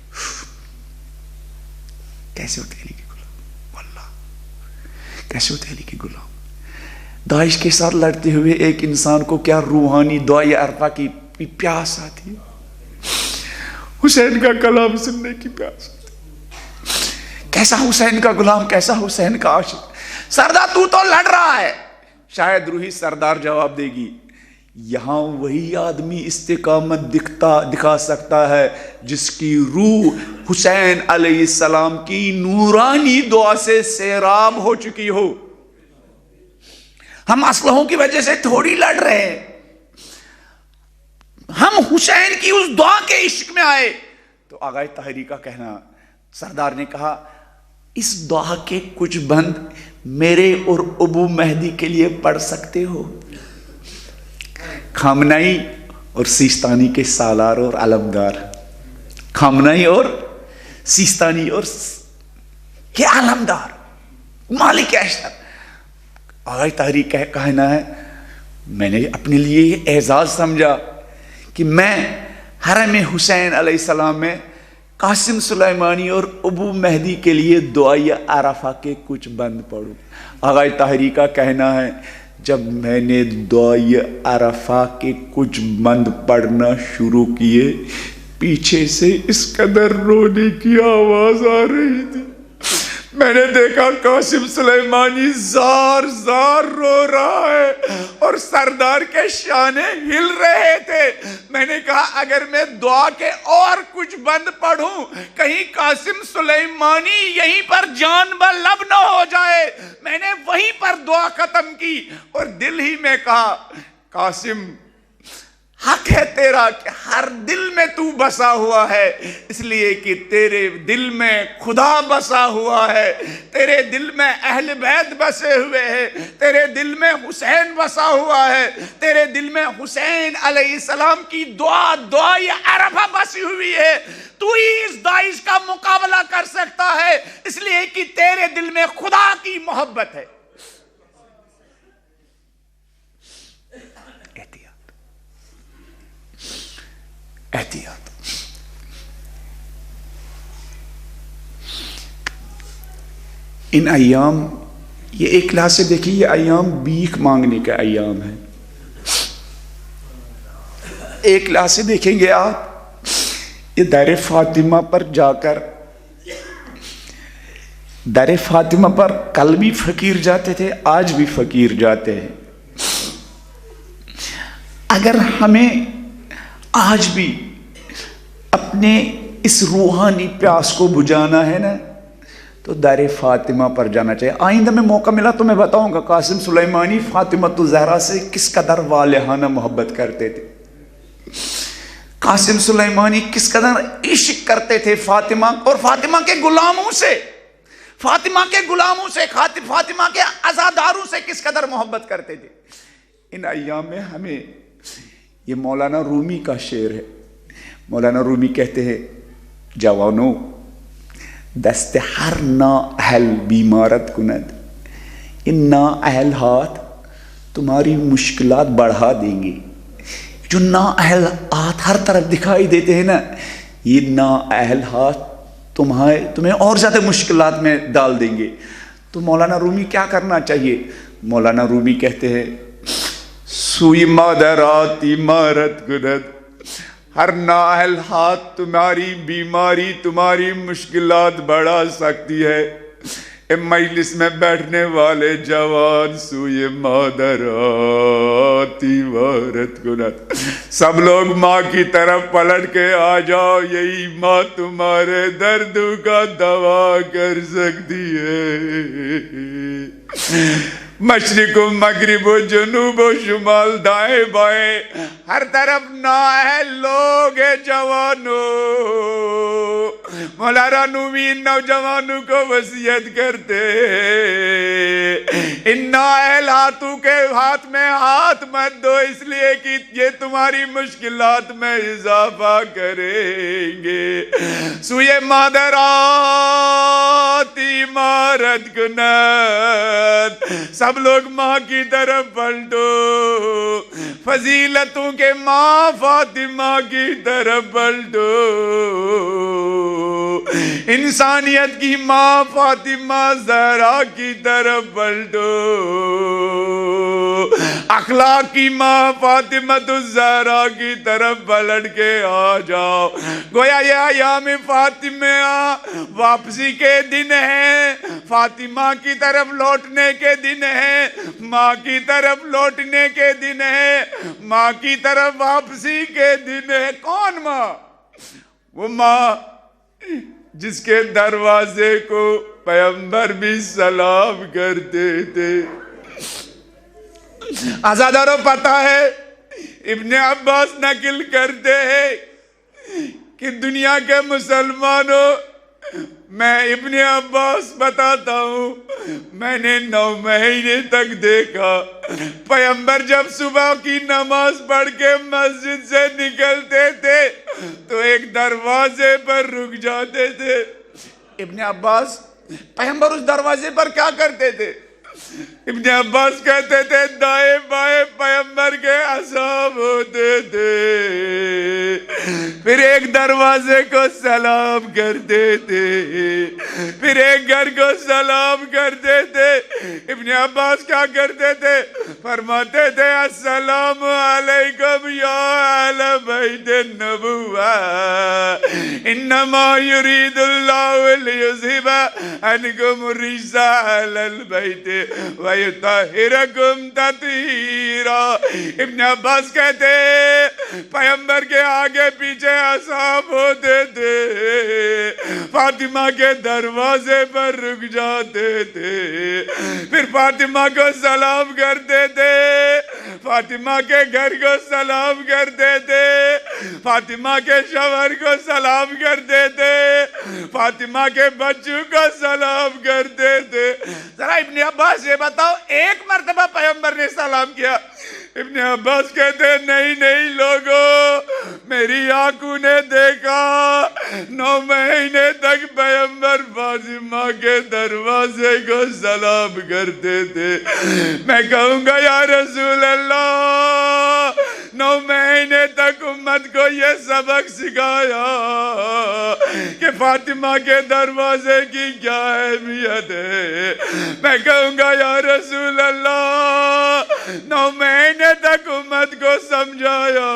کیسے ہوتے علی کے غلام، واللہ کیسے ہوتے علی کے غلام. داعش کے ساتھ لڑتے ہوئے ایک انسان کو کیا روحانی دعائے عرفہ کی پیاس آتی ہے، حسین کا کلام سننے کی پیاس آتی. کیسا حسین کا غلام، کیسا حسین کا عاشق. سردار تو لڑ رہا ہے. شاید روحی سردار جواب دے گی یہاں وہی آدمی استقامت دکھا سکتا ہے جس کی روح حسین علیہ السلام کی نورانی دعا سے سیراب ہو چکی ہو. ہم اسلحوں کی وجہ سے تھوڑی لڑ رہے ہیں، ہم حسین کی اس دعا کے عشق میں آئے. تو آغائے طاہری کا کہنا، سردار نے کہا اس دعا کے کچھ بند میرے اور ابو مہدی کے لیے پڑھ سکتے ہو؟ خامنائی اور سیستانی کے سالار اور علمدار، خامنائی اور سیستانی اور یہ علمدار مالک اشتر. آغائے طاہری کہنا ہے میں نے اپنے لیے یہ اعزاز سمجھا کہ میں حرم حسین علیہ السلام میں قاسم سلیمانی اور ابو مہدی کے لیے دعائے عرفہ کے کچھ بند پڑھوں. آغائے طاہری کا کہنا ہے جب میں نے دعائے عرفہ کے کچھ بند پڑھنا شروع کیے، پیچھے سے اس قدر رونے کی آواز آ رہی تھی. میں نے دیکھا قاسم سلیمانی زار زار رو رہا ہے اور سردار کے شانے ہل رہے تھے. میں نے کہا اگر میں دعا کے اور کچھ بند پڑھوں کہیں قاسم سلیمانی یہیں پر جان بہ لب نہ ہو جائے. میں نے وہیں پر دعا ختم کی اور دل ہی میں کہا قاسم حق ہے تیرا کہ ہر دل میں تو بسا ہوا ہے، اس لیے کہ تیرے دل میں خدا بسا ہوا ہے، تیرے دل میں اہل بیت بسے ہوئے ہیں، تیرے دل میں حسین بسا ہوا ہے، تیرے دل میں حسین علیہ السلام کی دعائے عرفہ بسی ہوئی ہے. تو ہی اس داعش کا مقابلہ کر سکتا ہے، اس لیے کہ تیرے دل میں خدا کی محبت ہے. احتیاط. ان ایام یہ ایک لحاظ سے دیکھیے یہ ایام بھیک مانگنے کا ایام ہے. ایک لحاظ سے دیکھیں گے آپ یہ در فاطمہ پر جا کر، در فاطمہ پر کل بھی فقیر جاتے تھے، آج بھی فقیر جاتے ہیں. اگر ہمیں آج بھی اپنے اس روحانی پیاس کو بجھانا ہے نا تو در فاطمہ پر جانا چاہیے. آئندہ میں موقع ملا تو میں بتاؤں گا قاسم سلیمانی فاطمۃ الزہرا سے کس قدر والہانہ محبت کرتے تھے، قاسم سلیمانی کس قدر عشق کرتے تھے فاطمہ اور فاطمہ کے غلاموں سے. فاطمہ کے غلاموں سے، فاطمہ کے عزاداروں سے کس قدر محبت کرتے تھے۔ ان ایام میں ہمیں، یہ مولانا رومی کا شعر ہے، مولانا رومی کہتے ہیں جوانو دست ہر نا اہل بیمارت کند، ان نا اہل ہاتھ تمہاری مشکلات بڑھا دیں گے۔ جو نا اہل ہاتھ ہر طرف دکھائی دیتے ہیں نا، یہ نا اہل ہاتھ تمہیں اور زیادہ مشکلات میں ڈال دیں گے۔ تو مولانا رومی کیا کرنا چاہیے؟ مولانا رومی کہتے ہیں سوئی مادرات عمارت گرد، ہر نااہل ہاتھ تمہاری بیماری، تمہاری مشکلات بڑھا سکتی ہے۔ اے مجلس میں بیٹھنے والے جوان، سوئی مادرات عمارت گرد، سب لوگ ماں کی طرف پلٹ کے آ جاؤ، یہی ماں تمہارے دردوں کا دوا کر سکتی ہے۔ مشرق و مغرب و جنوب و شمال، دائیں بائیں، ہر طرف نااہل لوگ ہیں جوانوں۔ مولانا رومی نوجوانوں کو وصیت کرتے ان نااہل ہاتھوں کے ہاتھ میں ہاتھ مت دو، اس لیے کہ یہ تمہاری مشکلات میں اضافہ کریں گے۔ سوئے مادرات عمارت کند، سب لوگ ماں کی طرف پلٹو، فضیلتوں کے ماں فاطمہ کی طرف پلٹو، انسانیت کی ماں فاطمہ زہرا کی طرف پلٹو، اخلاق کی ماں فاطمہ الزہرا کی طرف پلٹ کے آ جاؤ۔ گویا یہ ایام فاطمہ واپسی کے دن ہیں، فاطمہ کی طرف لوٹنے کے دن ہیں، ماں کی طرف لوٹنے کے دن ہیں، ماں کی طرف واپسی کے دن ہے۔ کون ماں؟ وہ ماں جس کے دروازے کو پیغمبر بھی سلام کرتے تھے۔ عزاداروں پتہ ہے، ابن عباس نقل کرتے ہیں کہ دنیا کے مسلمانوں، میں ابن عباس بتاتا ہوں، میں نے 9 مہینے تک دیکھا پیغمبر جب صبح کی نماز پڑھ کے مسجد سے نکلتے تھے تو ایک دروازے پر رک جاتے تھے۔ ابن عباس، پیغمبر اس دروازے پر کیا کرتے تھے؟ ابن عباس کہتے تھے دائیں بائیں پیغمبر کے اصحاب ہوتے تھے، پھر ایک دروازے کو سلام کرتے تھے، پھر ایک گھر کو سلام کرتے تھے۔ ابن عباس کیا کرتے تھے؟ فرماتے تھے السلام علیکم یا اہل بیت النبوہ، انما یرید اللہ لیذہب عنکم الرجس اہل البیت وَيُطَهِّرَكُمْ تَطْهِيرًا۔ ابن عباس کہتے پیغمبر کے آگے پیچھے اصحاب ہوتے تھے، فاطمہ کے دروازے پر رک جاتے تھے، پھر فاطمہ کو سلام کرتے تھے، فاطمہ کے گھر کو سلام کرتے تھے، فاطمہ کے شوہر کو سلام کرتے تھے، فاطمہ کے بچوں کو سلام کرتے تھے۔ ذرا ابن عباس یہ بتاؤ، ایک مرتبہ پیغمبر نے سلام کیا؟ ابن عباس کہتے نہیں لوگوں، میری آنکھوں نے دیکھا 9 مہینے تک پیغمبر فاطمہ کے دروازے کو سلام کرتے تھے۔ میں کہوں گا یا رسول اللہ، 9 مہینے تک امت کو یہ سبق سکھایا کہ فاطمہ کے دروازے کی کیا اہمیت ہے۔ میں کہوں گا یا رسول اللہ، 9 مہینے تک امت کو سمجھایا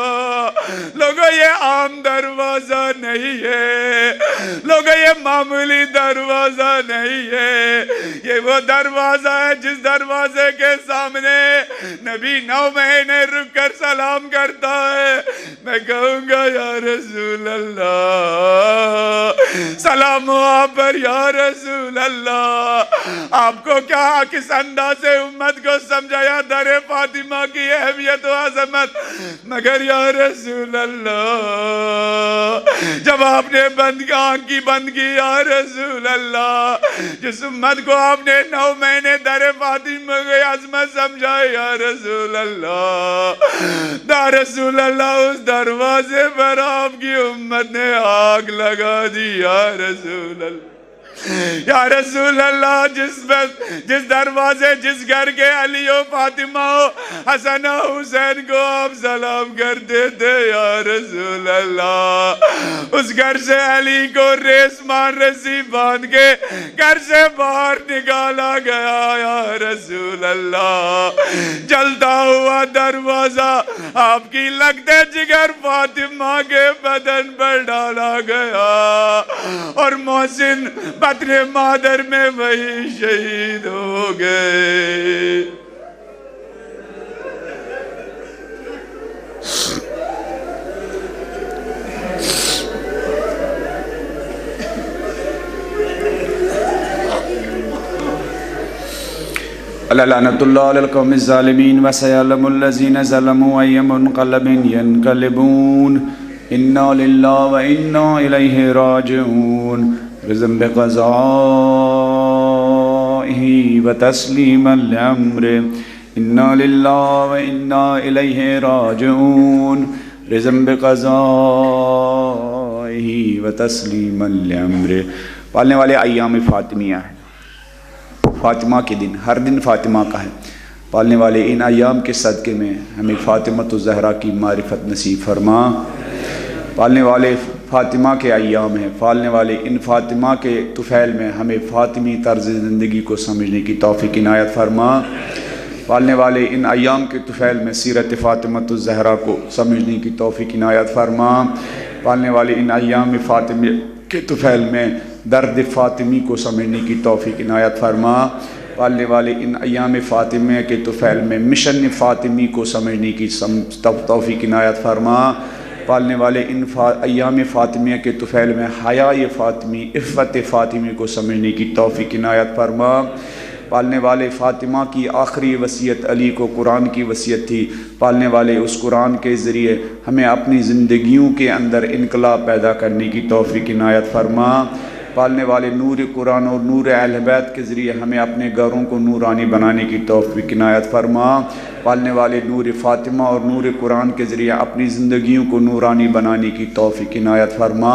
لوگوں یہ عام دروازہ نہیں ہے، لوگوں یہ معمولی دروازہ نہیں ہے، یہ وہ دروازہ ہے جس دروازے کے سامنے نبی 9 مہینے رک کر سلام کرتا ہے۔ میں کہوں گا یا رسول اللہ، سلام ہو آپ پر یا رسول اللہ۔ آپ کو کیا کس انداز سے امت کو سمجھایا در فاطمہ کی اہمیت و عظمت، مگر یا رسول اللہ جب آپ نے آنکھ کی بند کی یا رسول اللہ، جس امت کو آپ نے 9 مہینے در فاطمہ کی عظمت سمجھا یا رسول اللہ، یا رسول اللہ اس دروازے پر آپ کی امت نے آگ لگا دی یا رسول اللہ، یا رسول اللہ جس دروازے جس گھر کے علی و فاطمہ و حسن و حسین کو آپ سلام کرتے تھے یا رسول اللہ، اس گھر سے علی کو ریسمان رسی باندھ کے گھر سے باہر نکالا گیا یا رسول اللہ، جلتا ہوا دروازہ آپ کی لگتے جگر فاطمہ کے بدن پر ڈالا گیا اور محسن بطن مادر میں وہی شہید ہو گئے۔ لعنت اللہ علی القوم الظالمین وسیعلم الذین ظلموا ای منقلب ینقلبون انا للہ و انا الیہ راجعون بذنب قضائه وتسليما لأمره إنا لله وإنا إليه راجعون بذنب قضائه وتسليما لأمره۔ پالنے والے ایام فاطمیہ ہیں، فاطمہ کے دن، ہر دن فاطمہ کا ہے۔ پالنے والے ان ایام کے صدقے میں ہمیں فاطمۃ الزہرا کی معرفت نصیب فرما۔ پالنے والے فاطمہ کے ایام ہیں، پالنے والے ان فاطمہ کے طفیل میں ہمیں فاطمی طرز زندگی کو سمجھنے کی توفیق عنایت فرما۔ پالنے والے ان ایام کے طفیل میں سیرت فاطمۃ الزہرا کو سمجھنے کی توفیق عنایت فرما۔ پالنے والے ان ایام فاطمہ کے طفیل میں درد فاطمی کو سمجھنے کی توفیق عنایت فرما۔ پالنے والے ان ایام فاطمہ کے طفیل میں مشن فاطمی کو سمجھنے کی توفیق عنایت فرما۔ پالنے والے ان ایام فاطمیہ کے طفیل میں حیاء فاطمی، عفت فاطمی کو سمجھنے کی توفیق عنایت فرما۔ پالنے والے فاطمہ کی آخری وصیت علی کو قرآن کی وصیت تھی، پالنے والے اس قرآن کے ذریعے ہمیں اپنی زندگیوں کے اندر انقلاب پیدا کرنے کی توفیق عنایت فرما۔ پالنے والے نور قرآن اور نور اہل بیت کے ذریعے ہمیں اپنے گھروں کو نورانی بنانے کی توفیق عنایت فرما۔ پالنے والے نور فاطمہ اور نور قرآن کے ذریعے اپنی زندگیوں کو نورانی بنانے کی توفیق عنایت فرما۔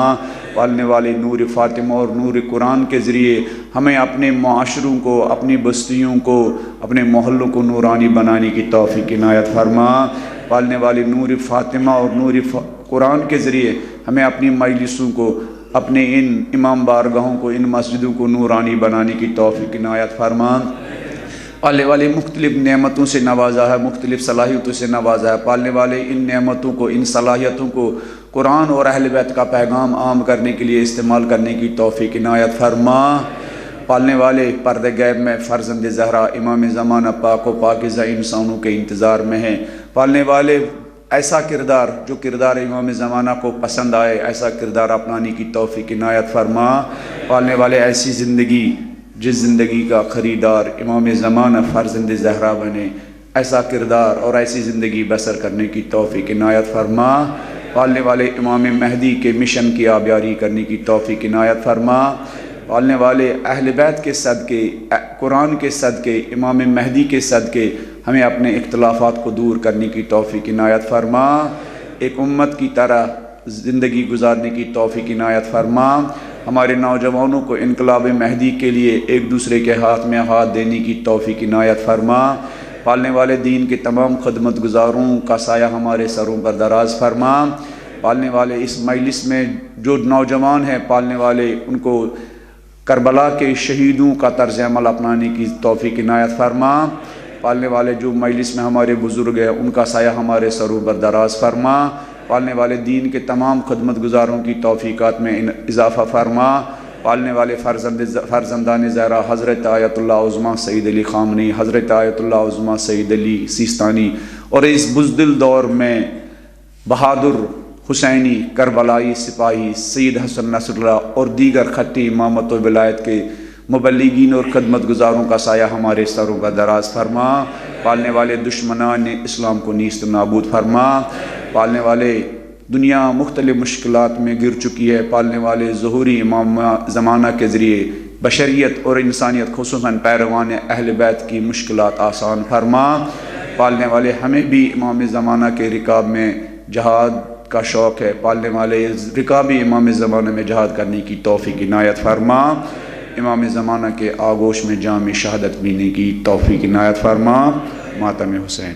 پالنے والے نور فاطمہ اور نور قرآن کے ذریعے ہمیں اپنے معاشروں کو، اپنی بستیوں کو، اپنے محلوں کو نورانی بنانے کی توفیق عنایت فرما۔ پالنے والے نور فاطمہ اور نور قرآن کے ذریعے ہمیں اپنی مجلسوں کو، اپنے ان امام بارگاہوں کو، ان مسجدوں کو نورانی بنانے کی توفیق عنایت فرما۔ پالنے والے مختلف نعمتوں سے نوازا ہے، مختلف صلاحیتوں سے نوازا ہے، پالنے والے ان نعمتوں کو، ان صلاحیتوں کو قرآن اور اہل بیت کا پیغام عام کرنے کے لیے استعمال کرنے کی توفیق عنایت فرما۔ پالنے والے پردہ غیب میں فرزند زہرا امام زمانہ پاک و پاکیزہ انسانوں کے انتظار میں ہیں، پالنے والے ایسا کردار جو کردار امام زمانہ کو پسند آئے، ایسا کردار اپنانے کی توفیق عنایت فرما۔ پالنے والے ایسی زندگی جس زندگی کا خریدار امام زمانہ فرزند زہرا بنے، ایسا کردار اور ایسی زندگی بسر کرنے کی توفیق عنایت فرما۔ پالنے والے امام مہدی کے مشن کی آبیاری کرنے کی توفیق عنایت فرما۔ پالنے والے اہل بیت کے صدقے، قرآن کے صدقے، امام مہدی کے صدقے ہمیں اپنے اختلافات کو دور کرنے کی توفیق عنایت فرما۔ ایک امت کی طرح زندگی گزارنے کی توفیق عنایت فرما۔ ہمارے نوجوانوں کو انقلاب مہدی کے لیے ایک دوسرے کے ہاتھ میں ہاتھ دینے کی توفیق عنایت فرما۔ پالنے والے دین کے تمام خدمت گزاروں کا سایہ ہمارے سروں پر دراز فرما۔ پالنے والے اس مجلس میں جو نوجوان ہیں، پالنے والے ان کو کربلا کے شہیدوں کا طرز عمل اپنانے کی توفیق عنایت فرما۔ پالنے والے جو مجلس میں ہمارے بزرگ ہیں، ان کا سایہ ہمارے سروں پر دراز فرما۔ پالنے والے دین کے تمام خدمت گزاروں کی توفیقات میں اضافہ فرما۔ پالنے والے فرزندان زہرا حضرت آیت اللہ عظمیٰ سید علی خامنی، حضرت آیت اللہ عظمیٰ سید علی سیستانی، اور اس بزدل دور میں بہادر حسینی کربلائی سپاہی سید حسن نصر اللہ اور دیگر خطی امامت و ولایت کے مبلغین اور خدمت گزاروں کا سایہ ہمارے سروں کا دراز فرما۔ پالنے والے دشمنان اسلام کو نیست نابود فرما۔ پالنے والے دنیا مختلف مشکلات میں گر چکی ہے، پالنے والے ظہوری امام زمانہ کے ذریعے بشریت اور انسانیت خصوصاً پیروان اہل بیت کی مشکلات آسان فرما۔ پالنے والے ہمیں بھی امام زمانہ کے رکاب میں جہاد کا شوق ہے، پالنے والے رکابی امام زمانہ میں جہاد کرنے کی توفیق عنایت فرما۔ امام زمانہ کے آغوش میں جام شہادت پینے کی توفیق عنایت فرما۔ ماتم حسین۔